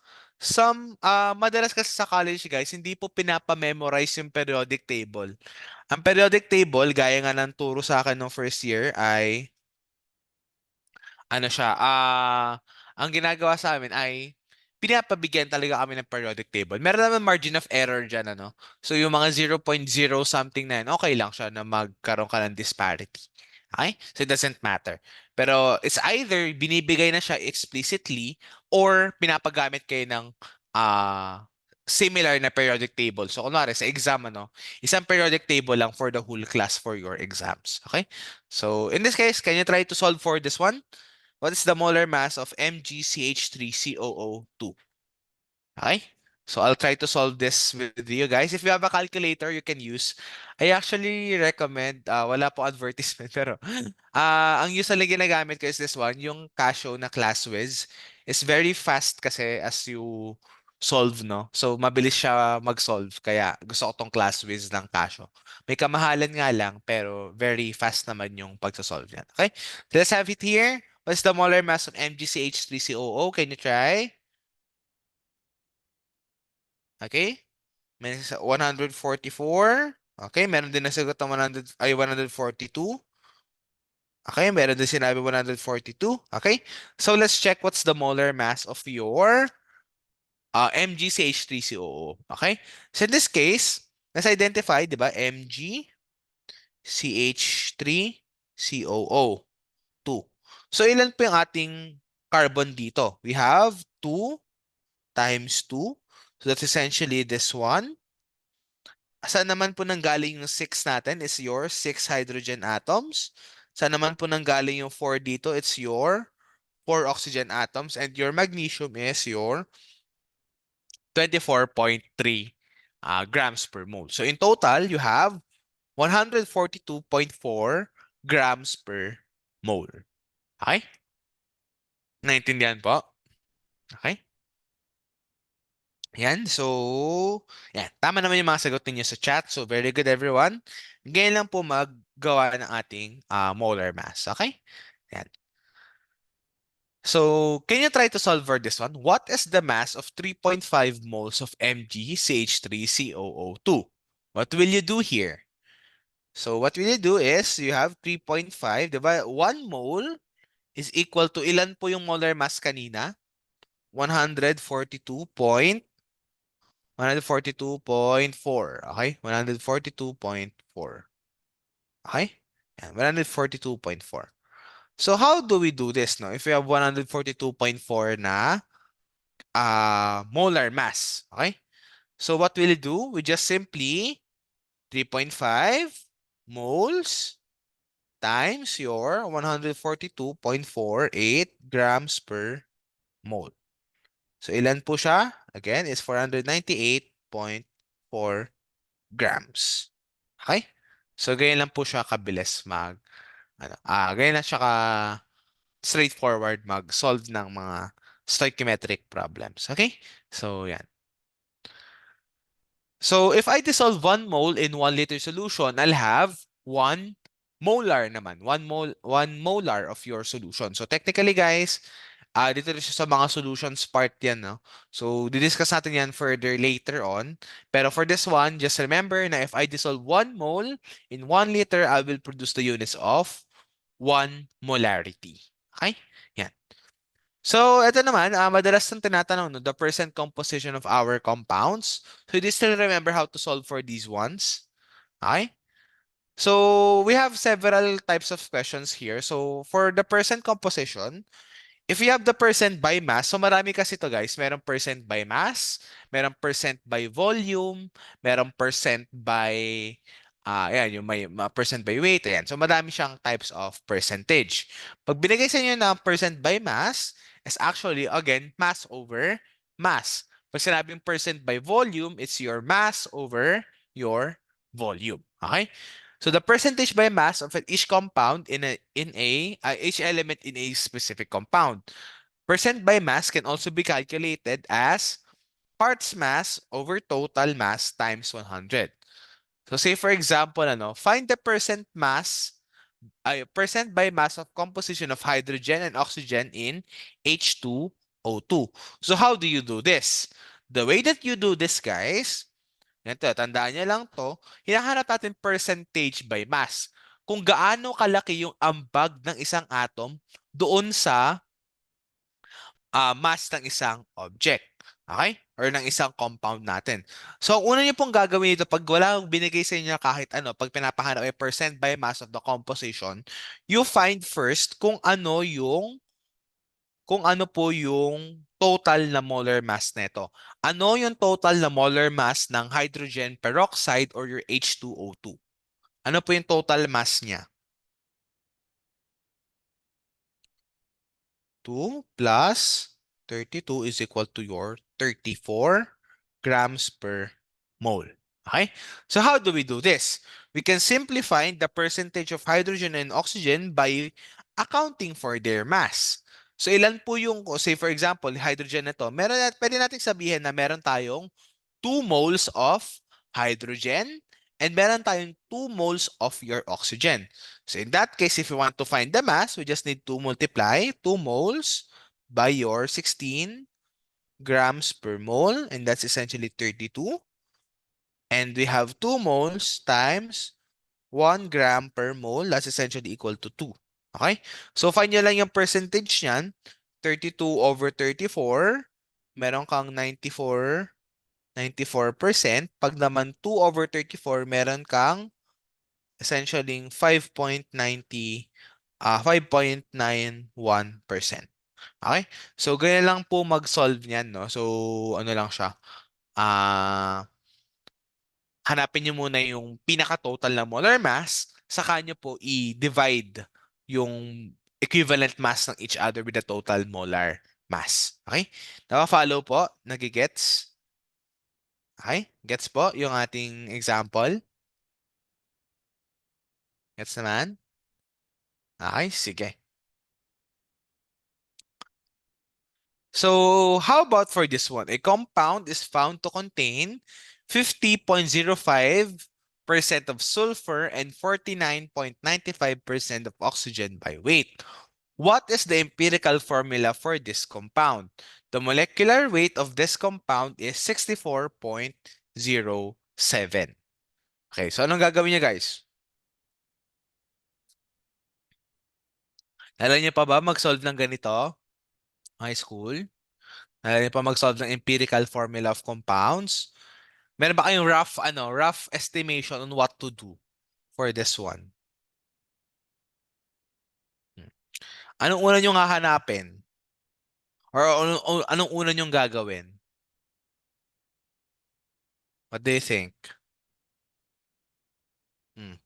Madalas kasi sa college guys, hindi po pinapa-memorize yung periodic table. Ang periodic table, gaya nga ng turo sa akin ng first year ay ano siya, ang ginagawa sa amin ay pinapabigyan talaga kami ng periodic table. Meron naman margin of error dyan, ano? So, yung mga 0.0 something na yun, okay lang siya na magkaroon ka ng disparity. Okay? So, it doesn't matter. Pero, it's either binibigay na siya explicitly or pinapagamit kayo ng similar na periodic table. So, kunwari, sa exam, ano, isang periodic table lang for the whole class for your exams. Okay? So, in this case, can you try to solve for this one? What is the molar mass of MgCH3COO2? Okay? So I'll try to solve this with you guys. If you have a calculator, you can use. I actually recommend, wala po advertisement, pero ang usually ginagamit ko is this one, yung Casio na ClassWiz. Is very fast kasi as you solve, no? So mabilis siya mag-solve. Kaya gusto ko tong ClassWiz ng Casio. May kamahalan nga lang, pero very fast naman yung pagsasolve niyan. Okay? So let's have it here. What's the molar mass of MgCH3COO? Can you try? Okay? May 144. Okay, meron din nasagot ng 100, ay 142. Okay, meron din sinabi 142. Okay? So let's check what's the molar mass of your MgCH3COO. Okay? So in this case, let's identify, di ba? MgCH3COO2. So ilan po yung ating carbon dito? We have 2 times 2. So that's essentially this one. Saan naman po nanggaling yung 6 natin is your 6 hydrogen atoms. Saan naman po nanggaling yung 4 dito? It's your 4 oxygen atoms. And your magnesium is your 24.3 grams per mole. So in total, you have 142.4 grams per mole. Okay? Naintindihan po? Okay? Yan. So, yan. Tama naman yung mga sagot ninyo sa chat. So, very good everyone. Ganyan lang po maggawa ng ating molar mass. Okay? Yan. So, can you try to solve for this one? What is the mass of 3.5 moles of MgCH3COO2? What will you do here? So, what will you do is, you have 3.5, diba? 1 mole is equal to, ilan po yung molar mass kanina? 142.4. Okay? 142.4. Okay? Yan, 142.4. So how do we do this, no? If we have 142.4 na molar mass, okay? So what will you do? We just simply 3.5 moles times your 142.48 grams per mole. So ilan po siya? Again, is 498.4 grams. Okay? So ganyan lang po siya kabilis ganyan lang siya straightforward mag-solve ng mga stoichiometric problems. Okay? So, yan. So, if I dissolve 1 mole in 1 liter solution, I'll have 1 molar naman. 1 molar of your solution. So, technically, guys, dito rin siya sa mga solutions part yan, no? So, didiscuss natin yan further later on. Pero for this one, just remember na if I dissolve 1 mole in 1 liter, I will produce the units of 1 molarity. Okay? Yan. So, ito naman, madalas nang tinatanong, no, the percent composition of our compounds. So, do you still remember how to solve for these ones? Okay? So, we have several types of questions here. So, for the percent composition, if you have the percent by mass, so marami kasi to guys. Merong percent by mass, merong percent by volume, merong percent by, ayan, yung may percent by weight, ayan. So madami siyang types of percentage. Pag binigay sa inyo na percent by mass, is actually, again, mass over mass. Pag sinabing percent by volume, it's your mass over your volume. Okay? So the percentage by mass of each compound each element in a specific compound. Percent by mass can also be calculated as parts mass over total mass times 100. So say for example, find the percent by mass of composition of hydrogen and oxygen in H2O2. So how do you do this? The way that you do this, guys, ganito, tandaan niya lang to, hinahanap natin percentage by mass. Kung gaano kalaki yung ambag ng isang atom doon sa mass ng isang object. Okay? Or ng isang compound natin. So, ang una niyo pong gagawin dito, pag wala binigay sa inyo kahit ano, pag pinapahanap ay percent by mass of the composition, you find first kung ano po yung total na molar mass nito. Ano yung total na molar mass ng hydrogen peroxide or your H2O2? Ano po yung total mass niya? 2 plus 32 is equal to your 34 grams per mole. Okay? So how do we do this? We can simply find the percentage of hydrogen and oxygen by accounting for their mass. So ilan po yung, say for example, hydrogen na to, pwede natin sabihin na meron tayong 2 moles of hydrogen and meron tayong 2 moles of your oxygen. So in that case, if you want to find the mass, we just need to multiply 2 moles by your 16 grams per mole, and that's essentially 32. And we have 2 moles times 1 gram per mole, that's essentially equal to 2. Okay? So find nyo lang yung percentage niyan, 32 over 34, meron kang 94%. Pag naman 2 over 34, meron kang essentially 5.91%. Okay? So, ganyan lang po mag-solve niyan, no? So, ano lang siya. Hanapin niyo muna yung pinaka-total na molar mass, saka niyo po i-divide yung equivalent mass ng each other with the total molar mass. Okay? Naka-follow po? Nagigets? Okay? Gets po yung ating example? Gets naman? Okay, sige. So, how about for this one? A compound is found to contain 50.05% of sulfur and 49.95% of oxygen by weight. What is the empirical formula for this compound? The molecular weight of this compound is 64.07. Okay, so anong gagawin niyo, guys? Alam niyo pa ba mag-solve ng ganito? High school? Alam niyo pa mag-solve ng empirical formula of compounds? Meron ba kayong rough estimation on what to do for this one? Hmm. Anong una niyong hahanapin? Or anong una niyong gagawin? What do you think? Hmm.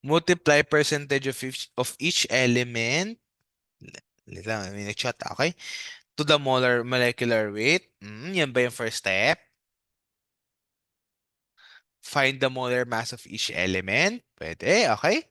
Multiply percentage of each element. Lang, may nag-chat, okay? To the molecular weight. Yan ba yung first step? Find the molar mass of each element. Pwede, okay?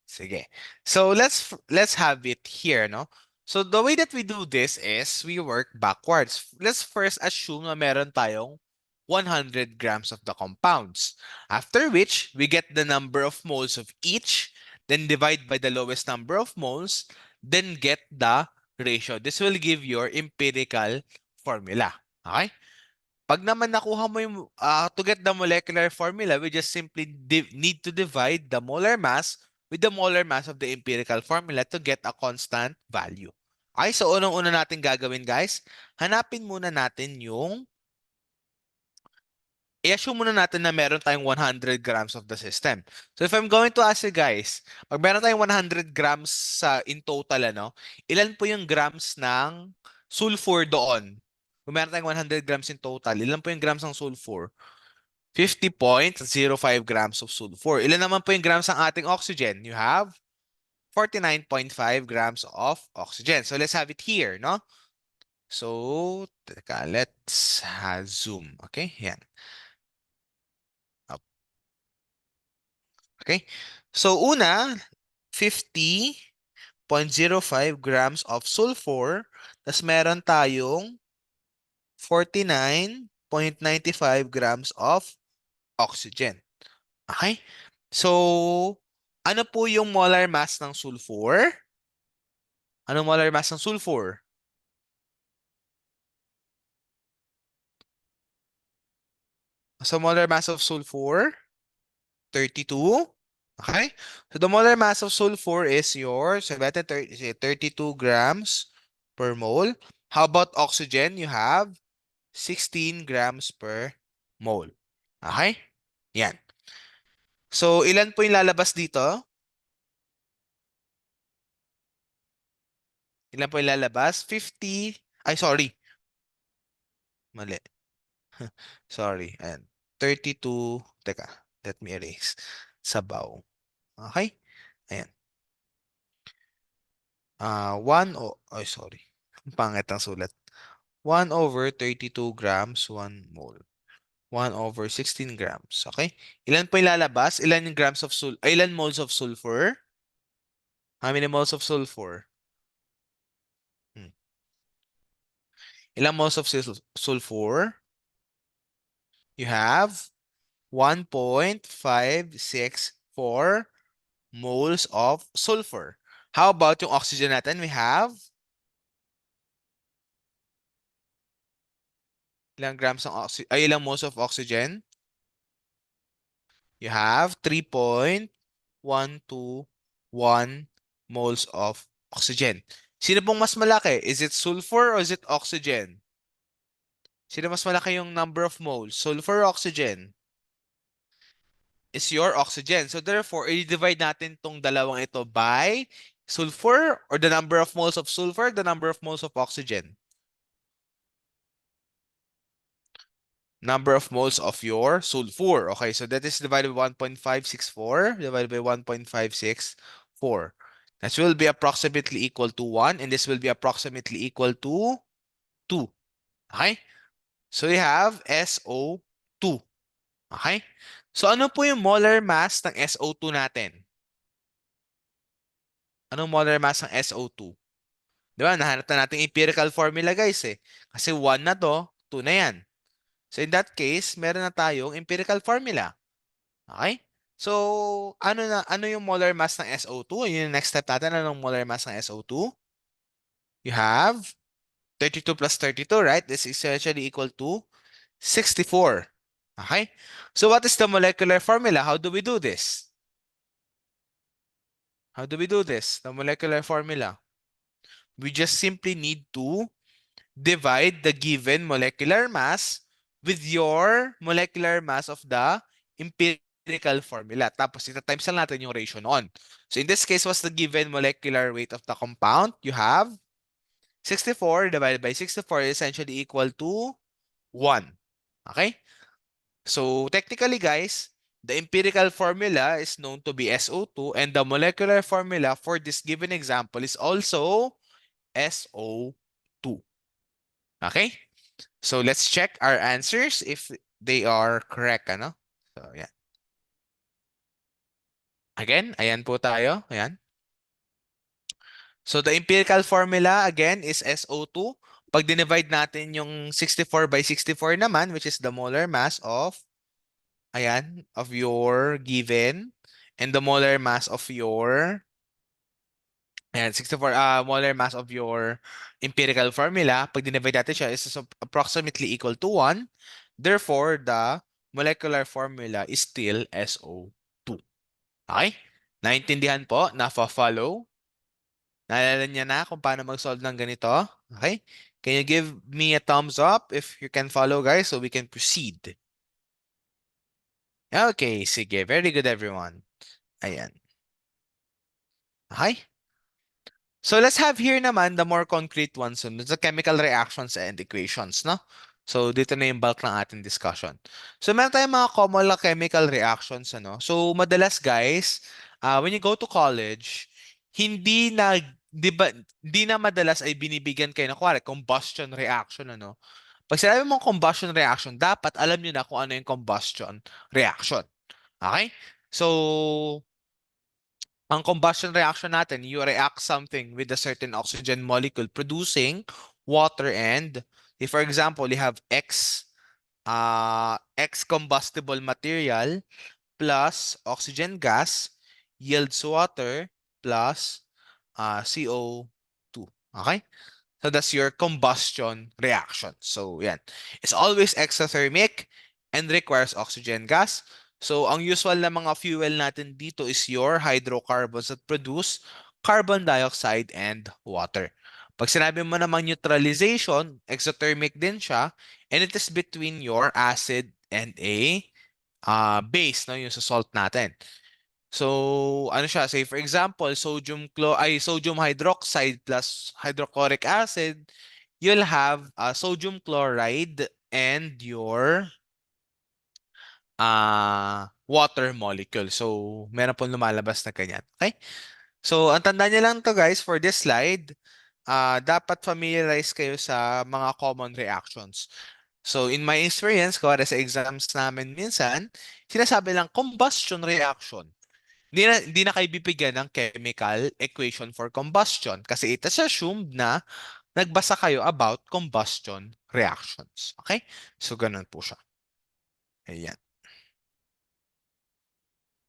Sige. So let's have it here, no? So the way that we do this is we work backwards. Let's first assume na meron tayong 100 grams of the compounds. After which, we get the number of moles of each, then divide by the lowest number of moles, then get the ratio. This will give your empirical formula. Okay? Pag naman nakuha mo yung, to get the molecular formula, we just simply need to divide the molar mass with the molar mass of the empirical formula to get a constant value. Okay, so unang-una natin gagawin, guys, hanapin muna natin yung, i-assume muna natin na meron tayong 100 grams of the system. So if I'm going to ask you guys, pag meron tayong 100 grams in total, ano, ilan po yung grams ng sulfur doon? Kung meron tayong 100 grams in total, ilan po yung grams ng sulfur? 50.05 grams of sulfur. Ilan naman po yung grams ng ating oxygen? You have 49.5 grams of oxygen. So let's have it here, no? So, teka, let's zoom. Okay, yan. Up. Okay. So, una, 50.05 grams of sulfur. Tapos meron tayong 49.95 grams of oxygen. Okay? So, ano po yung molar mass ng sulfur? Ano molar mass ng sulfur? So, molar mass of sulfur, 32. Okay? So, the molar mass of sulfur is your 32 grams per mole. How about oxygen? You have 16 grams per mole. Okay? Yan. So, ilan po yung lalabas dito? Ilan po yung lalabas? 50. Ay, sorry. Mali. Sorry. And 32. Teka, let me erase. Sabaw. Okay? Ayan. sorry. Ang pangit ang sulat. 1 over 32 grams, 1 mole. 1 over 16 grams. Okay? Ilan po yung lalabas? Ilan yung grams of ilan moles of sulfur? How many moles of sulfur? Ilang moles of sulfur? You have 1.564 moles of sulfur. How about yung oxygen natin? We have ilang grams ng ilang moles of oxygen? You have 3.121 moles of oxygen. Sino pong mas malaki? Is it sulfur or is it oxygen? Sino mas malaki yung number of moles? Sulfur or oxygen? Is your oxygen. So therefore, i-divide natin tong dalawang ito by sulfur or the number of moles of sulfur, the number of moles of oxygen. Number of moles of your sulfur. Okay, so that is divided by 1.564 divided by 1.564. That will be approximately equal to 1 and this will be approximately equal to 2. Okay? So we have SO2. Okay? So ano po yung molar mass ng SO2 natin? Anong molar mass ng SO2? Di ba? Nahanap na natin empirical formula, guys, eh. Kasi 1 na to, 2 na yan. So in that case, meron na tayong empirical formula. Okay? So, ano yung molar mass ng SO2? Yun yung next step natin. Anong molar mass ng SO2? You have 32 plus 32, right? This is essentially equal to 64. Okay? So what is the molecular formula? How do we do this? How do we do this? The molecular formula. We just simply need to divide the given molecular mass with your molecular mass of the empirical formula. Tapos, ita-times lang natin yung ratio noon. So, in this case, what's the given molecular weight of the compound? You have 64 divided by 64 is essentially equal to 1. Okay? So, technically, guys, the empirical formula is known to be SO2 and the molecular formula for this given example is also SO2. Okay? So let's check our answers if they are correct, ano? So, yeah. Again, ayan po tayo. Ayan. So the empirical formula again is SO2. Pag dinivide natin yung 64 by 64 naman, which is the molar mass of, ayan, of your given, and the molar mass of your, ayan, 64 molar mass of your empirical formula, pag dinivide natin siya, is approximately equal to 1. Therefore, the molecular formula is still SO2. Okay? Naintindihan po? Nafa-follow? Naalala niya na kung paano mag-solve ng ganito? Okay? Can you give me a thumbs up if you can follow, guys, so we can proceed? Okay, sige. Very good, everyone. Ayan. Okay? So let's have here naman the more concrete ones, the chemical reactions and equations, no? So dito na yung bulk ng ating discussion. So meron tayong mga common na chemical reactions, ano? So madalas, guys, when you go to college, hindi na, di ba, hindi na madalas ay binibigyan kayo ng kuwari, combustion reaction, ano? Pag sinabi mong combustion reaction, dapat alam nyo na kung ano yung combustion reaction. Okay? So, ang combustion reaction natin, you react something with a certain oxygen molecule producing water and, if for example, you have X combustible material plus oxygen gas yields water plus CO2. Okay? So that's your combustion reaction. So yan. It's always exothermic and requires oxygen gas. So ang usual na mga fuel natin dito is your hydrocarbons that produce carbon dioxide and water. Pag sinabi mo namang neutralization, exothermic din siya, and it is between your acid and a base, no, yung sa salt natin. So, ano siya, say for example, sodium hydroxide plus hydrochloric acid, you'll have sodium chloride and your water molecule. So, meron pong lumalabas na ganyan. Okay? So, ang tanda niyo lang to guys for this slide, dapat familiarize kayo sa mga common reactions. So, in my experience, kuwari sa exams namin minsan, sinasabi lang combustion reaction. Hindi na kayo bibigyan ng chemical equation for combustion kasi it is assumed na nagbasa kayo about combustion reactions. Okay? So, ganun po siya. Ayan.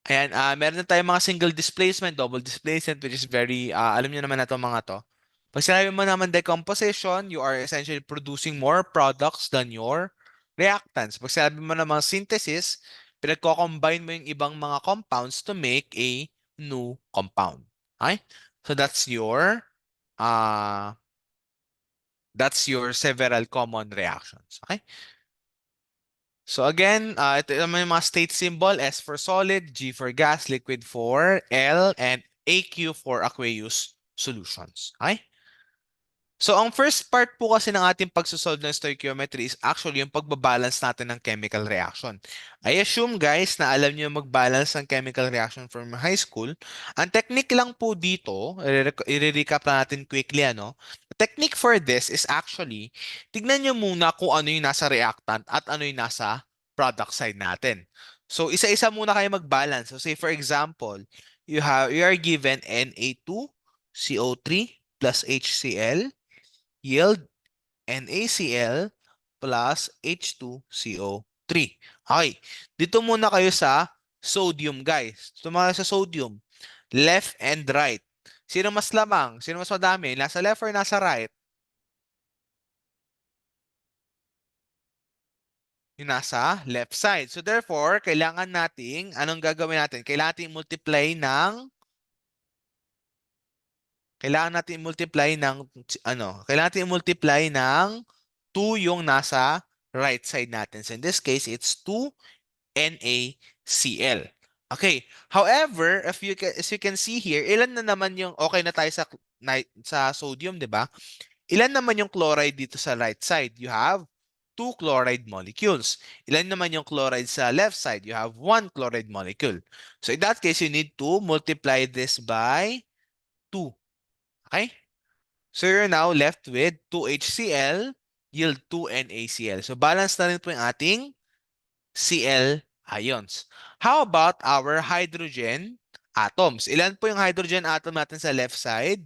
Ayan, meron na tayong mga single displacement, double displacement, which is very, alam niyo naman na itong mga to. Pag sinabi mo naman decomposition, you are essentially producing more products than your reactants. Pag sinabi mo naman synthesis, pinagko-combine mo yung ibang mga compounds to make a new compound. Okay? So uh, that's your several common reactions. Okay? So again, ito naman yung mga state symbol, S for solid, G for gas, liquid for L, and AQ for aqueous solutions. Okay? So ang first part po kasi ng ating pagsosolve ng stoichiometry is actually yung pagbabalance natin ng chemical reaction. I assume guys na alam niyo magbalance ng chemical reaction from high school. Ang technique lang po dito, i-recap na natin quickly ano. The technique for this is actually, tignan niyo muna kung ano yung nasa reactant at ano yung nasa product side natin. So isa-isa muna kayo magbalance. So say for example, you are given Na2CO3 plus HCl yield NaCl plus H2CO3. Okay. Dito muna kayo sa sodium, guys. Dito muna sa sodium. Left and right. Sino mas lamang? Sino mas madami? Nasa left or nasa right? Yung nasa left side. So therefore, anong gagawin natin? Kailangan natin multiply ng 2 yung nasa right side natin. So in this case, it's 2 NaCl. Okay. However, as you can see here, ilan na naman yung okay na tayo sa sodium, 'di ba? Ilan naman yung chloride dito sa right side? You have 2 chloride molecules. Ilan naman yung chloride sa left side? You have 1 chloride molecule. So in that case, you need to multiply this by 2. Okay? So you're now left with 2HCl yield 2NaCl. So balance na rin po yung ating Cl ions. How about our hydrogen atoms? Ilan po yung hydrogen atom natin sa left side?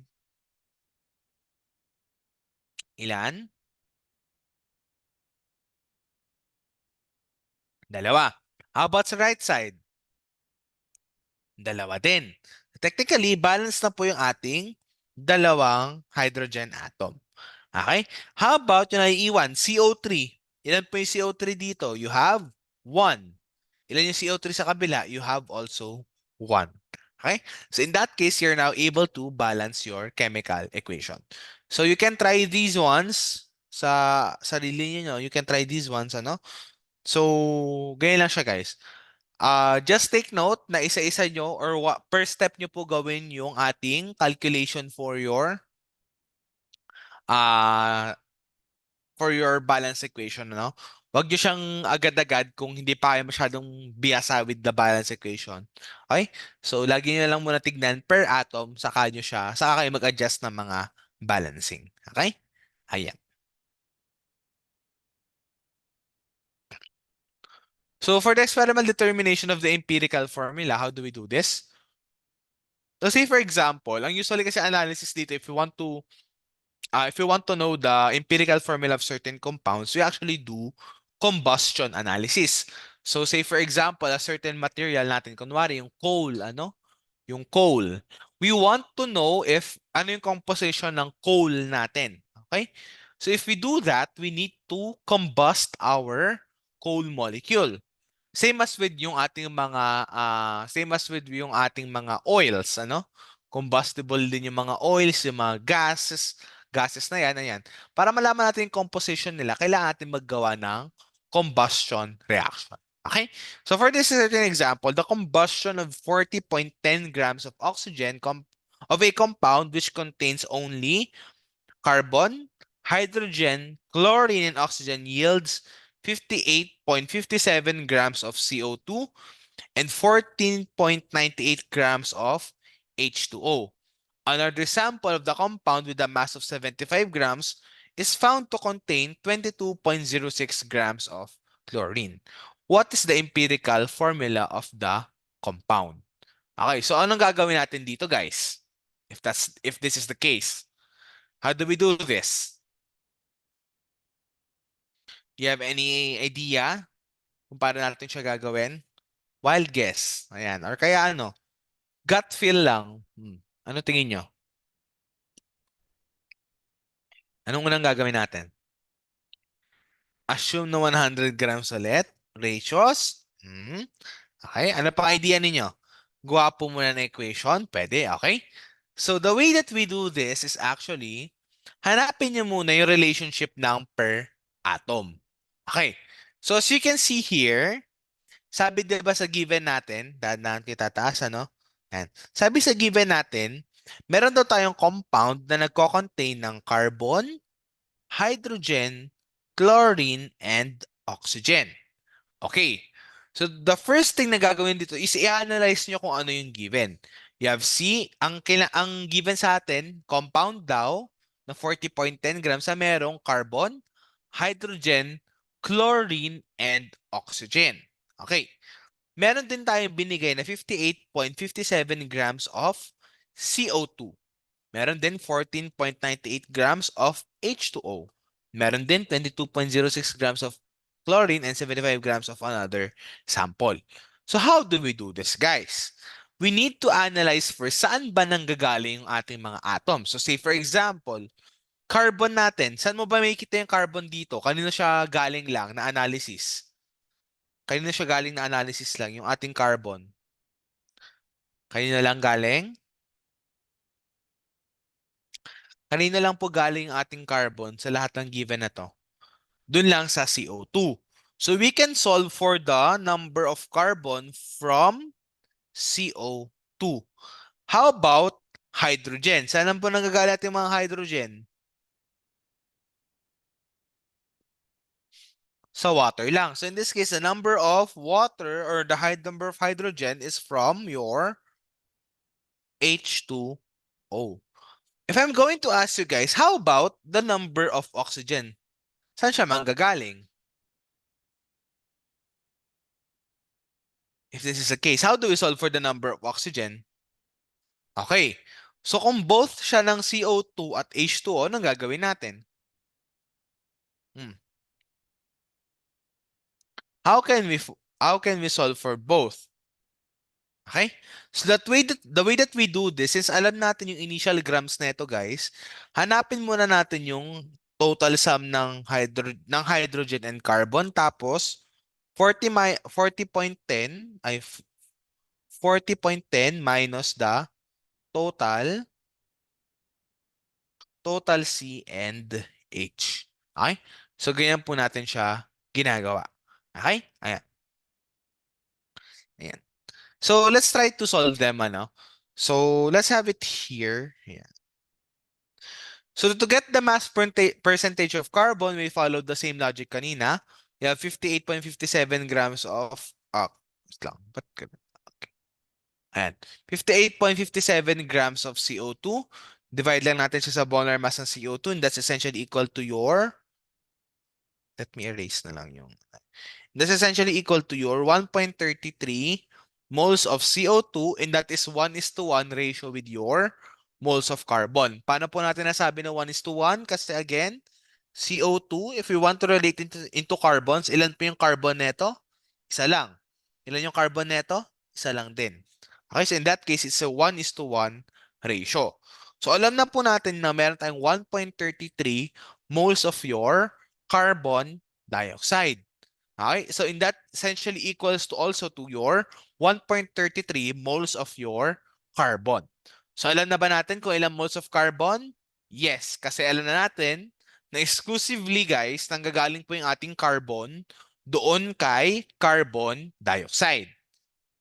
Ilan? 2. How about sa right side? 2 din. Technically, balance na po yung ating dalawang hydrogen atom. Okay? How about yung naiiwan? CO3. Ilan po yung CO3 dito? You have 1. Ilan yung CO3 sa kabila? You have also 1. Okay? So in that case, you're now able to balance your chemical equation. So you can try these ones sa sarili niyo. You can try these ones, ano? So, ganyan lang siya, guys. Just take note na isa-isa nyo or per step nyo po gawin yung ating calculation uh, for your balance equation, ano? Huwag nyo siyang agad-agad kung hindi pa kayo masyadong biyasa with the balance equation. Okay? So, lagi nyo lang muna tignan per atom, saka kayo mag-adjust ng mga balancing. Okay? Ayan. So, for the experimental determination of the empirical formula, how do we do this? So, say for example, ang usually kasi analysis dito, if you want to know the empirical formula of certain compounds, we actually do combustion analysis. So say for example, a certain material natin, kunwari yung coal, ano? Yung coal. We want to know if ano yung composition ng coal natin. Okay? So if we do that, we need to combust our coal molecule. Same as with yung ating mga oils, ano? Combustible din yung mga oils, yung mga gases na yan, ayan. Para malaman natin yung composition nila, kailangan natin maggawa ng combustion reaction. Okay? So for this certain example, the combustion of 40.10 grams of oxygen of a compound which contains only carbon, hydrogen, chlorine, and oxygen yields 58.57 grams of CO2 and 14.98 grams of H2O. Another sample of the compound with a mass of 75 grams is found to contain 22.06 grams of chlorine. What is the empirical formula of the compound? Okay, so anong gagawin natin dito, guys? If this is the case, how do we do this? You have any idea kung paano natin siya gagawin? Wild guess. Ayan. Or kaya ano? Gut feel lang. Ano tingin nyo? Anong unang gagawin natin? Assume na 100 grams ulit. Ratios. Okay. Ano pang idea ninyo? Guwapo muna na equation. Pwede. Okay. So the way that we do this is actually, hanapin nyo muna yung relationship ng per atom. Okay. So as you can see here, sabi 'di ba sa given natin, dahan kita taas ano? Yan. Sabi sa given natin, meron daw tayong compound na nagko-contain ng carbon, hydrogen, chlorine, and oxygen. Okay. So the first thing na gagawin dito is i-analyze nyo kung ano yung given. You have ang given sa atin, compound daw na 40.10 grams na merong carbon, hydrogen, chlorine, and oxygen. Okay. Meron din tayong binigay na 58.57 grams of CO2. Meron din 14.98 grams of H2O. Meron din 22.06 grams of chlorine and 75 grams of another sample. So how do we do this, guys? We need to analyze first saan ba nanggagaling yung ating mga atoms. So say for example, carbon natin. Saan mo ba makikita yung carbon dito? Kanino siya galing lang na analysis? Kanino siya galing na analysis lang, yung ating carbon? Kanino lang galing? Kanino lang po galing yung ating carbon sa lahat ng given na to? Dun lang sa CO2. So we can solve for the number of carbon from CO2. How about hydrogen? Saan lang po nanggagaling ating mga hydrogen? Sa water lang. So in this case, the number of water or the number of hydrogen is from your H2O. If I'm going to ask you guys, how about the number of oxygen? Saan siya manggagaling? If this is the case, how do we solve for the number of oxygen? Okay. So kung both siya ng CO2 at H2O, anong gagawin natin? Hmm. How can we solve for both? Okay? So the way that we do this, since alam natin yung initial grams nito, guys, hanapin muna natin yung total sum ng hydrogen and carbon, tapos 40.10 minus the total C and H. Okay? So ganyan po natin siya ginagawa. Okay? Ayan. Ayan. So let's try to solve them, ano. So let's have it here. Ayan. So to get the percentage of carbon, we followed the same logic kanina. You have 58.57 grams of wait lang. Ba't ganun? Okay. Ayan. 58.57 grams of CO2. Divide lang natin siya sa molar mass ng CO2, and that's essentially equal to your, let me erase na lang yung, that's essentially equal to your 1.33 moles of CO2, and that is 1:1 ratio with your moles of carbon. Paano po natin nasabi na 1:1? Kasi again, CO2, if we want to relate into carbons, ilan po yung carbon neto? Isa lang. Ilan yung carbon neto? Isa lang din. Okay, so in that case, it's a 1:1 ratio. So alam na po natin na meron tayong 1.33 moles of your carbon dioxide. Okay, so in that essentially equals to also to your 1.33 moles of your carbon. So alam na ba natin kung ilang moles of carbon? Yes, kasi alam na natin na exclusively, guys, nanggagaling po yung ating carbon doon kay carbon dioxide.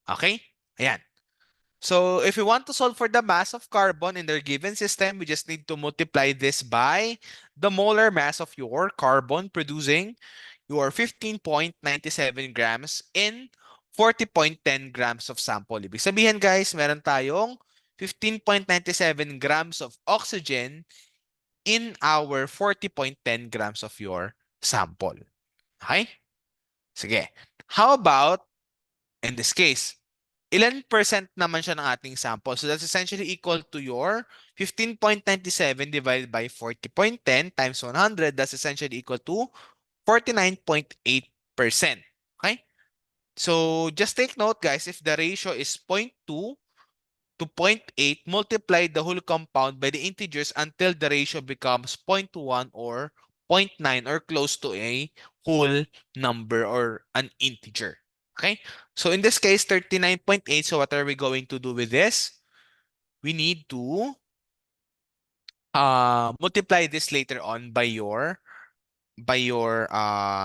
Okay? Ayan. So if we want to solve for the mass of carbon in their given system, we just need to multiply this by the molar mass of your carbon producing your 15.97 grams in 40.10 grams of sample. Ibig sabihin, guys, meron tayong 15.97 grams of oxygen in our 40.10 grams of your sample. Okay? Sige. How about, in this case, ilan percent naman siya ng ating sample? So that's essentially equal to your 15.97 divided by 40.10 times 100. That's essentially equal to 49.8%. Okay? So just take note, guys, if the ratio is 0.2 to 0.8, multiply the whole compound by the integers until the ratio becomes 0.1 or 0.9 or close to a whole number or an integer. Okay? So in this case, 39.8. So what are we going to do with this? We need to multiply this later on by your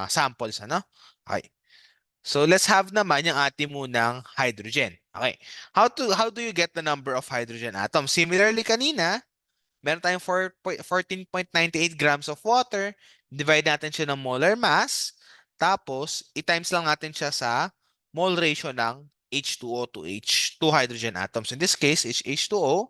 samples, ano? Okay. So let's have naman yung ating munang hydrogen. Okay. How do you get the number of hydrogen atoms? Similarly kanina, meron tayong 14.98 grams of water. Divide natin siya ng molar mass. Tapos, i-times lang natin siya sa mole ratio ng H2O to H2 hydrogen atoms. In this case, it's H2O,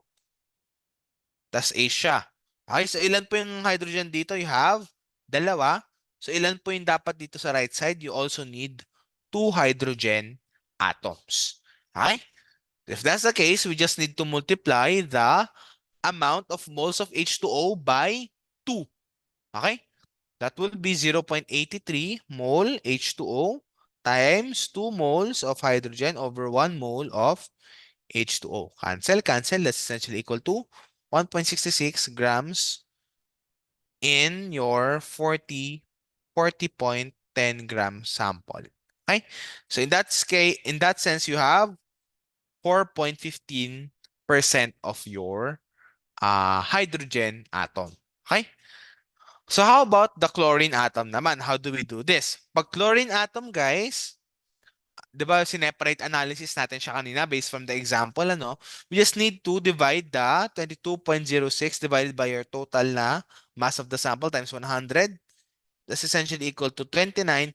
tas H siya. Okay, so ilan po yung hydrogen dito? You have dalawa. So ilan po yung dapat dito sa right side? You also need 2 hydrogen atoms. Okay? If that's the case, we just need to multiply the amount of moles of H2O by 2. Okay? That will be 0.83 mole H2O times 2 moles of hydrogen over 1 mole of H2O. Cancel, cancel. That's essentially equal to 1.66 grams in your 40.10 gram sample. Okay? So in that sense, you have 4.15% of your hydrogen atom. Okay? So how about the chlorine atom naman? How do we do this? Pag chlorine atom, guys, di ba, sineparate analysis natin siya kanina based from the example, ano? We just need to divide the 22.06 divided by your total na mass of the sample times 100. That's essentially equal to 29.4%.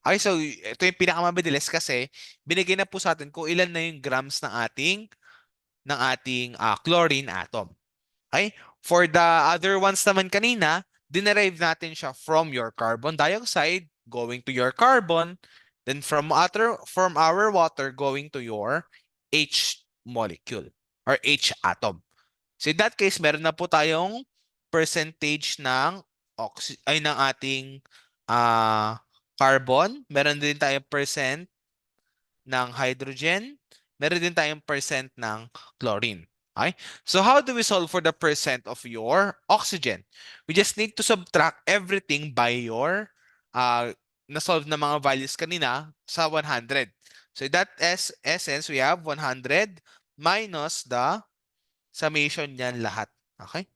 Okay, so ito yung pinakamabilis kasi binigay na po sa atin kung ilan na yung grams ng ating chlorine atom. Okay? For the other ones naman kanina, dinerive natin siya from your carbon dioxide going to your carbon, then from our water going to your H molecule or H atom. So in that case, meron na po tayong percentage ng ng ating carbon, meron din tayong percent ng hydrogen, meron din tayong percent ng chlorine. Okay? So how do we solve for the percent of your oxygen? We just need to subtract everything by your na-solve na mga values kanina sa 100. So in that essence, we have 100 minus the summation niyan lahat. Okay?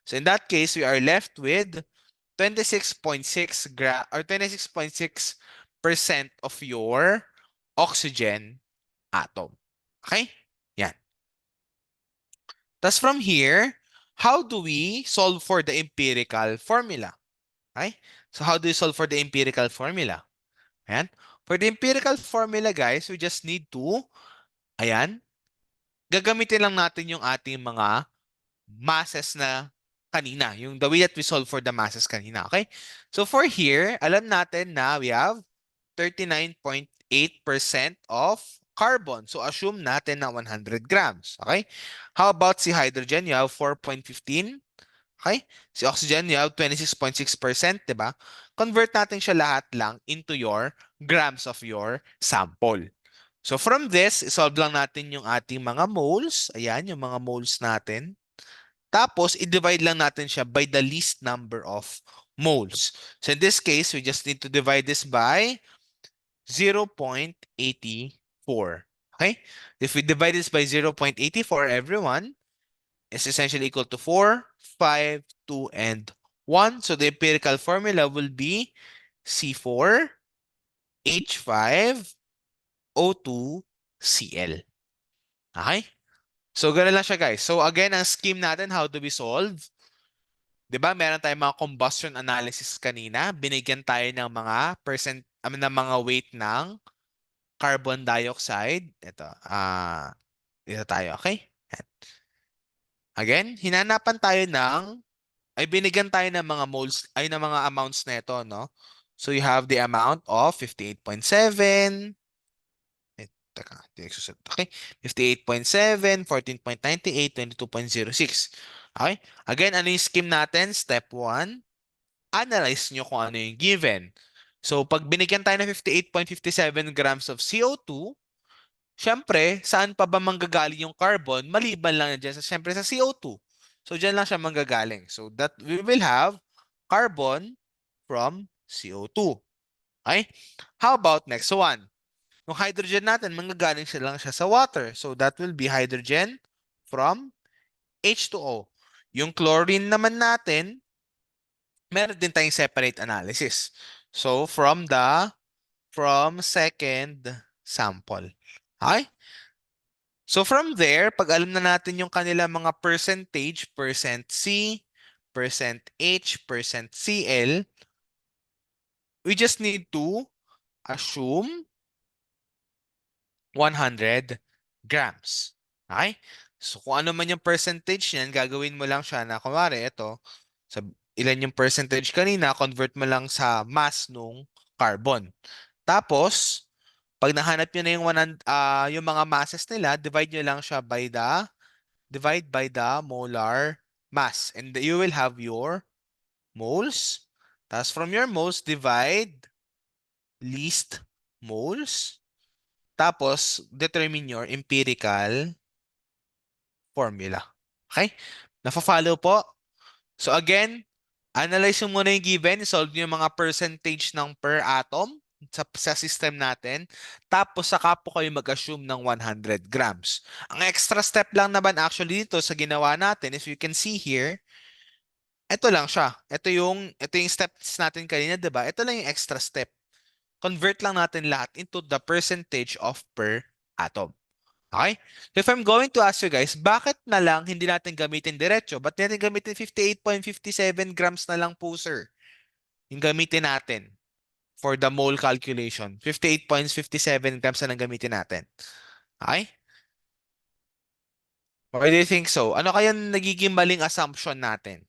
So in that case, we are left with 26.6 or 26.6% of your oxygen atom. Okay? Yan. Thus from here, how do we solve for the empirical formula? Okay? So how do you solve for the empirical formula? Ayan. For the empirical formula, guys, we just need to, ayan, gagamitin lang natin yung ating mga masses na kanina, yung the way that we solve for the masses kanina, okay? So for here, alam natin na we have 39.8% of carbon. So assume natin na 100 grams, okay? How about si hydrogen? You have 4.15, okay? Si oxygen, you have 26.6%, di ba? Convert natin siya lahat lang into your grams of your sample. So from this, isolve lang natin yung ating mga moles. Ayan, yung mga moles natin. Tapos, i-divide lang natin siya by the least number of moles. So in this case, we just need to divide this by 0.84. Okay? If we divide this by 0.84, everyone, is essentially equal to 4, 5, 2, and 1. So the empirical formula will be C4, H5, O2, Cl. Okay? So, ganun lang siya, guys. So, again, ang scheme natin, how do we solve? 'Di ba? Meron tayong mga combustion analysis kanina. Binigyan tayo ng mga ng mga weight ng carbon dioxide. Ito tayo, okay? Yan. Again, hinanapan tayo binigyan tayo ng mga moles, ng mga amounts nito, no? So, you have the amount of 58.7, teka, hindi nagsusulat. Okay? 58.7, 14.98, 22.06. Okay? Again, ano yung scheme natin? Step 1, analyze nyo kung ano yung given. So, pag binigyan tayo ng 58.57 grams of CO2, syempre, saan pa ba manggagaling yung carbon? Maliban lang dyan syempre sa CO2. So, dyan lang siya manggagaling. So, that we will have carbon from CO2. Okay? How about next one? Yung hydrogen natin, manggagaling siya lang siya sa water. So, that will be hydrogen from H2O. Yung chlorine naman natin, meron din tayong separate analysis. So, from second sample. Okay? So, from there, pag alam na natin yung kanila mga percentage, percent C, percent H, percent Cl, we just need to assume 100 grams. Okay? So, kung ano man yung percentage niyan, gagawin mo lang siya na, kunwari, ito, sa ilan yung percentage kanina, convert mo lang sa mass nung carbon. Tapos, pag nahanap nyo na yung mga masses nila, divide by the molar mass. And you will have your moles. Tapos from your moles, divide least moles. Tapos, determine your empirical formula. Okay? Nafa-follow po? So again, analyze mo muna yung given, solve yung mga percentage ng per atom sa system natin. Tapos saka po kayo mag-assume ng 100 grams. Ang extra step lang naman actually dito sa ginawa natin, if you can see here, ito lang siya. Ito yung steps natin kanina, 'di ba? Ito lang yung extra step. Convert lang natin lahat into the percentage of per atom. Okay? So if I'm going to ask you guys, bakit na lang hindi natin gamitin diretso? Ba't natin gamitin 58.57 grams na lang po, sir? Yung gamitin natin for the mole calculation. 58.57 grams na lang gamitin natin. Okay? Why do you think so? Ano kaya nagiging maling assumption natin?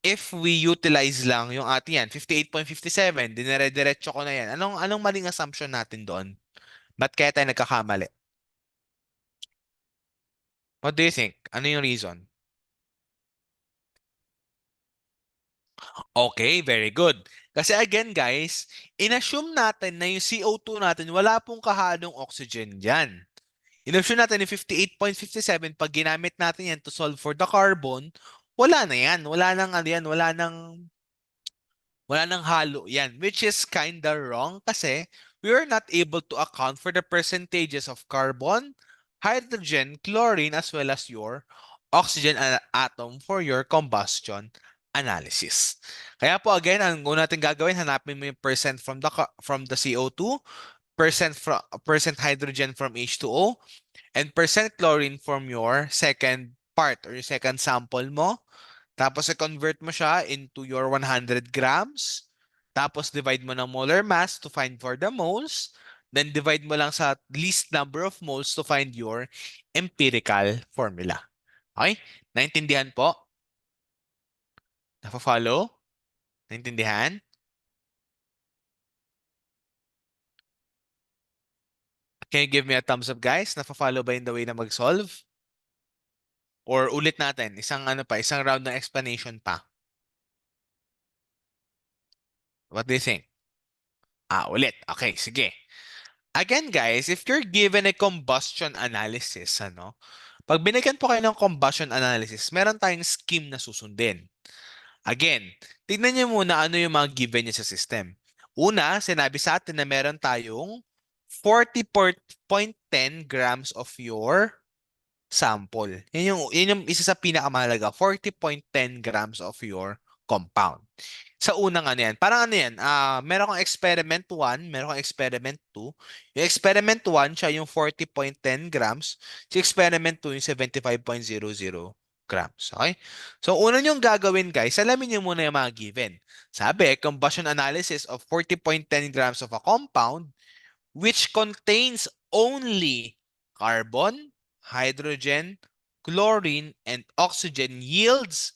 If we utilize lang yung ating yan, 58.57, dinire-diretso ko na yan. Anong maling assumption natin doon? Ba't kaya tayo nagkakamali? What do you think? Ano yung reason? Okay, very good. Kasi again guys, inassume natin na yung CO2 natin wala pong kahalong oxygen dyan. Inassume natin yung 58.57 pag ginamit natin yan to solve for the carbon, wala na yan. Wala nang ano yan, wala nang halo yan, which is kinda wrong kasi we are not able to account for the percentages of carbon, hydrogen, chlorine, as well as your oxygen atom for your combustion analysis. Kaya po again, ang una natin gagawin, hanapin mo yung percent from the CO2, percent hydrogen from H2O, and percent chlorine from your second part or your second sample mo. Tapos i-convert mo siya into your 100 grams. Tapos divide mo ng molar mass to find for the moles. Then divide mo lang sa least number of moles to find your empirical formula. Okay? Naintindihan po? Nafa-follow? Naintindihan? Can you give me a thumbs up, guys? Nafa-follow ba in the way na mag-solve? Or ulit natin, isang round ng explanation pa. What do you think? Ulit. Okay, sige. Again, guys, if you're given a combustion analysis, pag binigyan po kayo ng combustion analysis, meron tayong scheme na susundin. Again, tignan niyo muna ano yung mga given niya sa system. Una, sinabi sa atin na meron tayong 40.10 grams of your sample. Yun yung isa sa pinakamahalaga, 40.10 grams of your compound. Sa unang ano yan, parang ano yan, meron kang experiment 1, meron kang experiment 2. Yung experiment 1, siya yung 40.10 grams. Si experiment 2, yung 75.00 grams. Okay? So, una yung gagawin, guys, alamin nyo muna yung mga given. Sabi, combustion analysis of 40.10 grams of a compound which contains only carbon, hydrogen, chlorine, and oxygen yields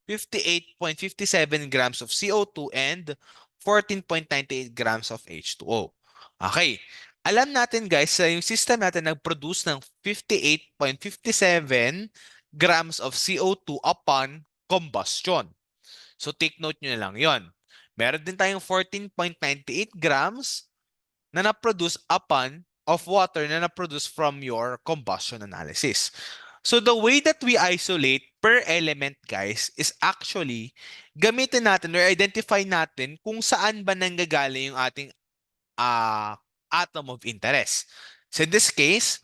58.57 grams of CO2 and 14.98 grams of H2O. Okay. Alam natin guys, sa yung system natin nag-produce ng 58.57 grams of CO2 upon combustion. So take note nyo na lang yon. Meron din tayong 14.98 grams na na-produce upon of water na na-produce from your combustion analysis. So the way that we isolate per element, guys, is actually gamitin natin or identify natin kung saan ba nanggagaling yung ating atom of interest. So in this case,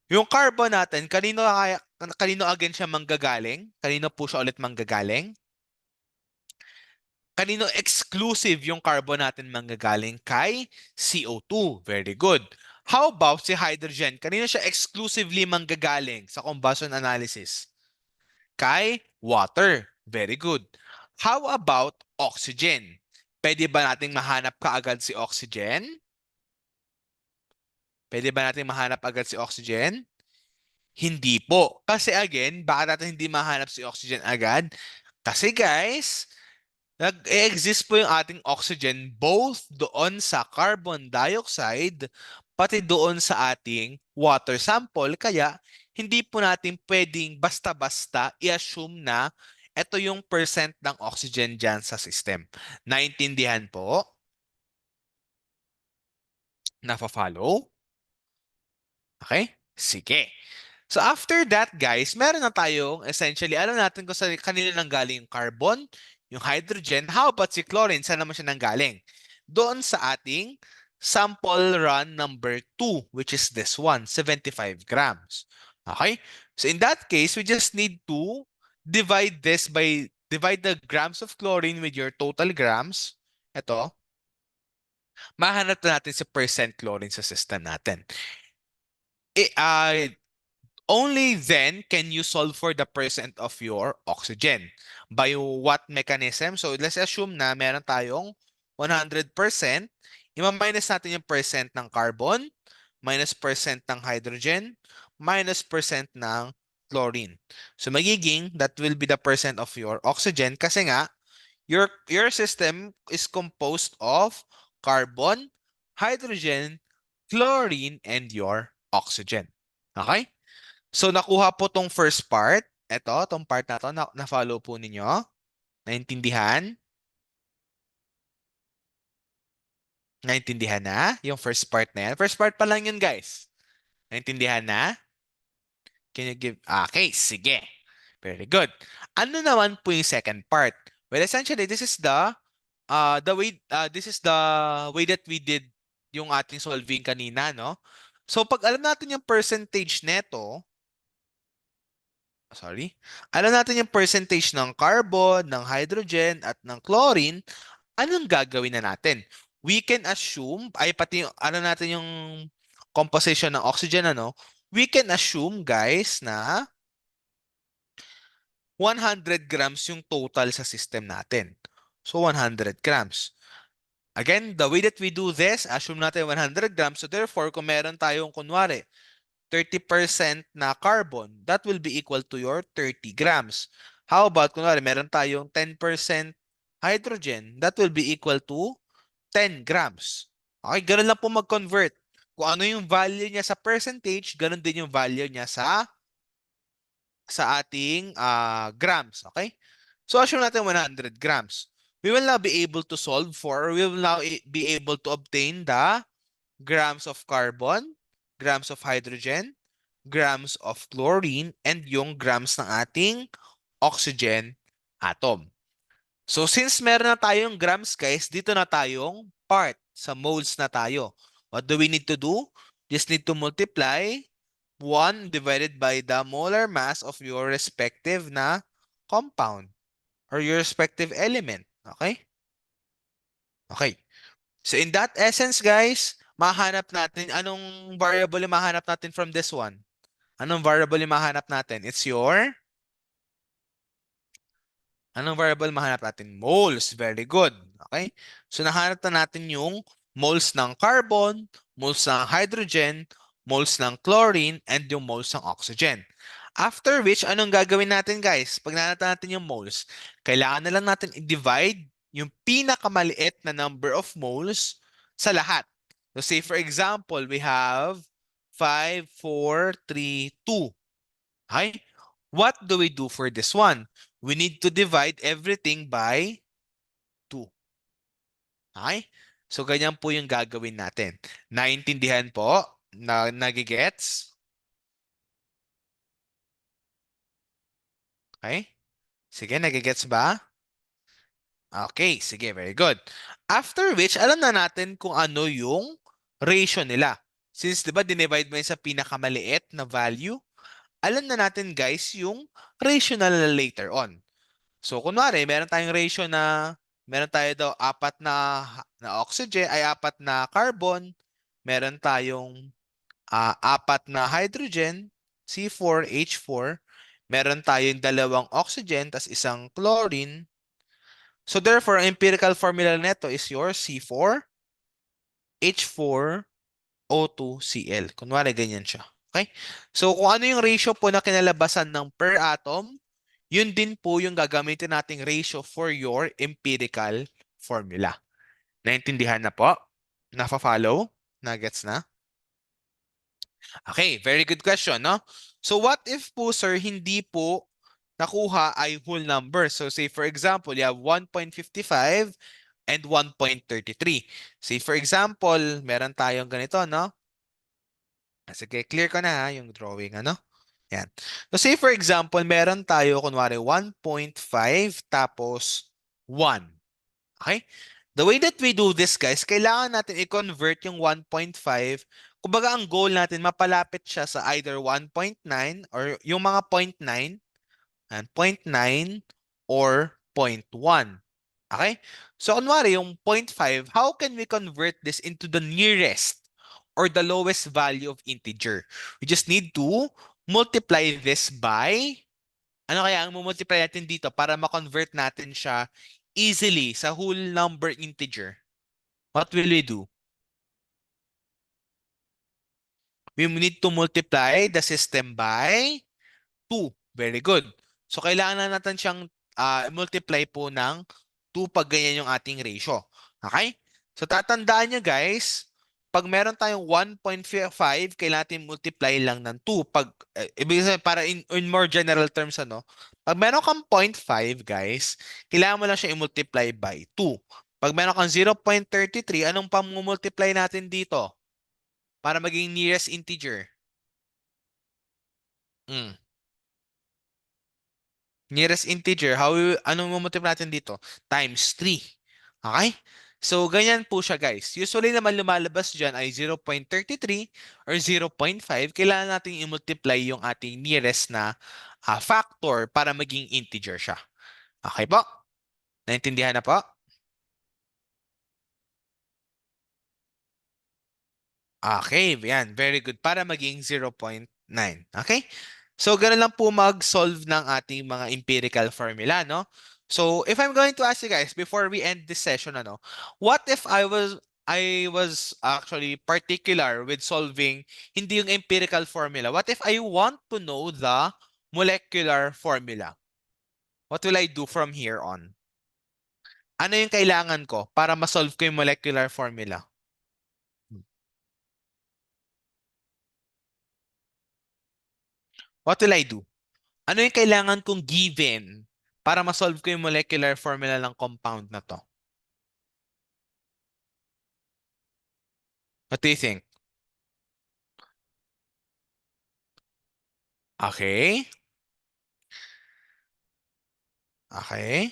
yung carbon natin, kanino again siya manggagaling? Kanino po siya ulit manggagaling? Kanino exclusive yung carbon natin manggagaling? Kay CO2. Very good. How about si hydrogen? Kanino siya exclusively manggagaling sa combustion analysis? Kay water. Very good. How about oxygen? Pwede ba nating mahanap kaagad si oxygen? Pwede ba nating mahanap agad si oxygen? Hindi po. Kasi again, bakit natin hindi mahanap si oxygen agad? Kasi guys, nag-exist po yung ating oxygen both doon sa carbon dioxide pati doon sa ating water sample. Kaya hindi po natin pwedeng basta-basta i-assume na ito yung percent ng oxygen dyan sa system. Naintindihan po? Nafa-follow? Okay? Sige. So after that, guys, meron na tayong essentially, alam natin kung sa kanila nanggaling yung carbon, yung hydrogen. How about si chlorine? Saan naman siya nanggaling? Doon sa ating sample run number 2, which is this one, 75 grams. Okay? So in that case, we just need to divide the grams of chlorine with your total grams. Ito. Mahanap na natin si percent chlorine sa system natin. Only then can you solve for the percent of your oxygen. By what mechanism? So let's assume na meron tayong 100%. Ima-minus natin yung percent ng carbon, minus percent ng hydrogen, minus percent ng chlorine. So magiging that will be the percent of your oxygen kasi nga your system is composed of carbon, hydrogen, chlorine, and your oxygen. Okay? So, nakuha po tong first part. Ito, tong part na to, na-follow po ninyo. Naintindihan? Naintindihan na? Yung first part na yan? First part pa lang yun, guys. Naintindihan na? Can you give... Okay, sige. Very good. Ano naman po yung second part? Well, essentially, this is the way that we did yung ating solving kanina, no? So, pag alam natin yung percentage neto, sorry, alam natin yung percentage ng carbon, ng hydrogen, at ng chlorine, anong gagawin na natin? We can assume, ay pati ano natin yung composition ng oxygen, ano? We can assume, guys, na 100 grams yung total sa system natin. So, 100 grams. Again, the way that we do this, assume natin 100 grams. So, therefore, kung meron tayong, kunwari, 30% na carbon, that will be equal to your 30 grams. How about, kunwari, meron tayong 10% hydrogen, that will be equal to 10 grams. Okay, ganun lang po mag-convert. Kung ano yung value niya sa percentage, ganun din yung value niya sa ating grams. Okay? So, assume natin 100 grams. We will now be able to solve for, or we will now be able to obtain the grams of carbon, grams of hydrogen, grams of chlorine, and yung grams ng ating oxygen atom. So, since meron na tayong grams, guys, dito na tayong part. Sa moles na tayo. What do we need to do? Just need to multiply 1 divided by the molar mass of your respective na compound or your respective element. Okay? Okay. So, in that essence, guys, mahanap natin, anong variable yung mahanap natin from this one? Anong variable yung mahanap natin? Anong variable mahanap natin? Moles. Very good. Okay? So, nahanap na natin yung moles ng carbon, moles ng hydrogen, moles ng chlorine, and yung moles ng oxygen. After which, anong gagawin natin, guys? Pag nahanap natin yung moles, kailangan na lang natin i-divide yung pinakamaliit na number of moles sa lahat. So, say for example, we have 5, 4, 3, 2. Okay? What do we do for this one? We need to divide everything by 2. Okay? So, ganyan po yung gagawin natin. Naintindihan po? Nagigets? Okay? Sige, nagigets ba? Okay, sige, very good. After which, alam na natin kung ano yung ratio nila. Since, di ba, dinivide mo yun sa pinakamaliit na value, alam na natin, guys, yung ratio na later on. So, kunwari, meron tayo daw na oxygen, ay apat na carbon, meron tayong apat na hydrogen, C4, H4, meron tayong dalawang oxygen, tas isang chlorine. So, therefore, ang empirical formula nito is your C4, H4, O2, Cl. Kunwari, ganyan siya. Okay? So, kung ano yung ratio po na kinalabasan ng per atom, yun din po yung gagamitin nating ratio for your empirical formula. Naintindihan na po? Nafa-follow? Nagets na? Okay, very good question, no? So what if po, sir, hindi po nakuha ay whole number? So say for example, you have 1.55 and 1.33. Say for example, meron tayong ganito, no? Sige, clear ko na ha, yung drawing, ano? Yan. So say for example, meron tayo kunwari 1.5 tapos 1. Okay? The way that we do this, guys, kailangan natin i-convert yung 1.5. Kumbaga, ang goal natin, mapalapit siya sa either 1.9 or yung mga 0.9, and 0.9 or 0.1. Okay? So, kunwari, yung 0.5, how can we convert this into the nearest or the lowest value of integer? We just need to multiply this by, ano kaya ang multiply natin dito para ma-convert natin siya easily sa whole number integer? What will we do? We need to multiply the system by 2. Very good. So, kailangan na natin siyang multiply po ng 2 pag ganyan yung ating ratio. Okay? So, tatandaan nyo guys, pag meron tayong 1.5, kailangan natin multiply lang ng 2. Ibig sabihin, para in more general terms, ano, pag meron kang 0.5, guys, kailangan mo lang siya i-multiply by 2. Pag meron kang 0.33, anong pang-multiply natin dito? Para maging nearest integer. Mm. Nearest integer, anong multiply natin dito? Times 3. Okay? So, ganyan po siya, guys. Usually naman lumalabas dyan ay 0.33 or 0.5. Kailangan natin i-multiply yung ating nearest na factor para maging integer siya. Okay po? Naintindihan na po? Okay, yan. Very good. Para maging 0.9. Okay? So, ganun lang po mag-solve ng ating mga empirical formula, no? So, if I'm going to ask you guys, before we end this session, ano, what if I was actually particular with solving hindi yung empirical formula? What if I want to know the molecular formula? What will I do from here on? Ano yung kailangan ko para ma-solve ko yung molecular formula? What will I do? Ano yung kailangan kong given para ma-solve ko yung molecular formula ng compound na to? What do you think? Okay. Okay.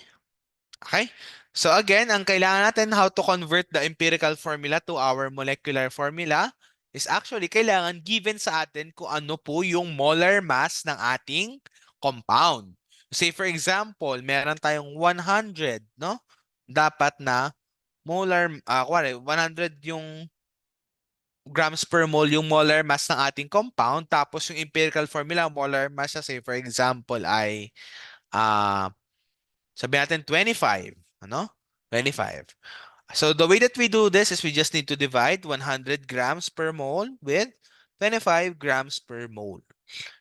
Okay. So again, ang kailangan natin how to convert the empirical formula to our molecular formula is actually kailangan given sa atin kung ano po yung molar mass ng ating compound. Say for example, meron tayong 100, no? Dapat na kuwari, 100 yung grams per mole yung molar mass ng ating compound. Tapos yung empirical formula, molar mass say for example ay ah sabihin natin 25. Ano? 25. So the way that we do this is we just need to divide 100 grams per mole with 25 grams per mole.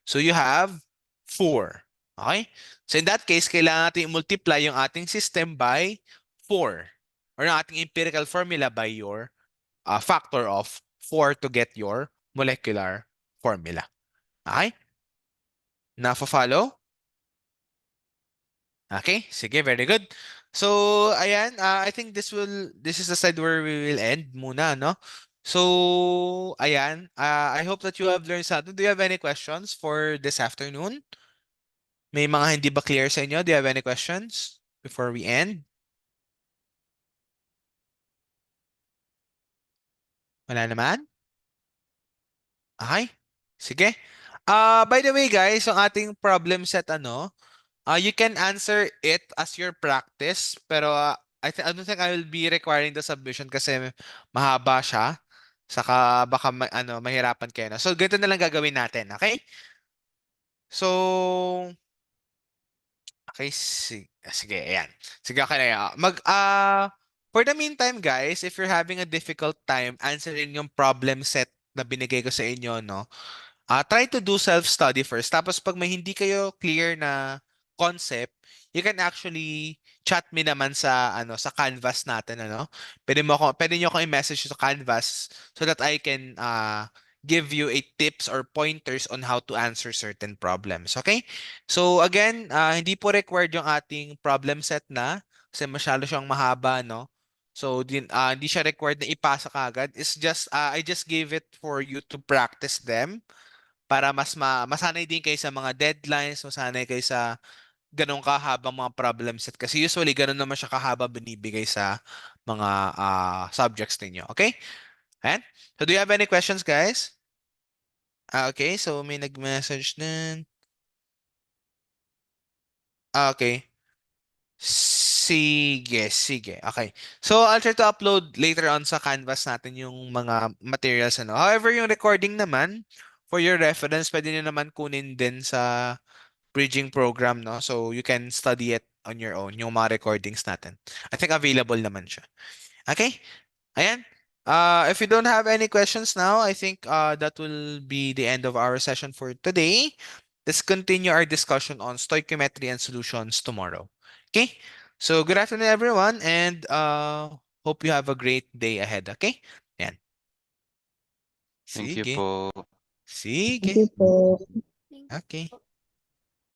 So you have 4. Okay? So in that case, kailangan natin i-multiply yung ating system by 4. Or yung ating empirical formula by your factor of 4 to get your molecular formula. Okay? Na-follow? Okay, sige, very good. So, ayan, I think this is the side where we will end muna, no? So, ayan, I hope that you have learned something. Do you have any questions for this afternoon? May mga hindi ba clear sa inyo? Do you have any questions before we end? Wala naman? Okay, sige. By the way, guys, yung ating problem set, ano, you can answer it as your practice, pero I don't think I will be requiring the submission kasi mahaba siya. Saka baka mahirapan kayo na. So, ganito na lang gagawin natin, okay? So, okay, sige, ayan. Sige, okay na yan. For the meantime, guys, if you're having a difficult time answering yung problem set na binigay ko sa inyo, no? Try to do self-study first. Tapos pag may hindi kayo clear na concept, you can actually chat me naman sa Canvas natin, ano. Pwede niyo akong i-message sa Canvas so that I can give you a tips or pointers on how to answer certain problems. Okay? So again, hindi po required yung ating problem set na kasi masyado siyang mahaba, no? So hindi siya required na ipasa kagad. It's just I just gave it for you to practice them para masanay din kayo sa mga deadlines, masanay kayo sa ganong kahabang mga problem set. Kasi usually, ganun naman siya kahaba binibigay sa mga subjects ninyo. Okay? Ayan. So, do you have any questions, guys? Okay. So, may nag-message din. Okay. Sige, sige. Okay. So, I'll try to upload later on sa Canvas natin yung mga materials. Ano. However, yung recording naman, for your reference, pwede nyo naman kunin din sa bridging program, no? So, you can study it on your own, yung mga recordings natin. I think available naman siya. Okay? Ayan. If you don't have any questions now, I think that will be the end of our session for today. Let's continue our discussion on stoichiometry and solutions tomorrow. Okay? So, good afternoon, everyone, and hope you have a great day ahead. Okay? Ayan. Thank you Sige. po. Thank Sige. you po. Okay.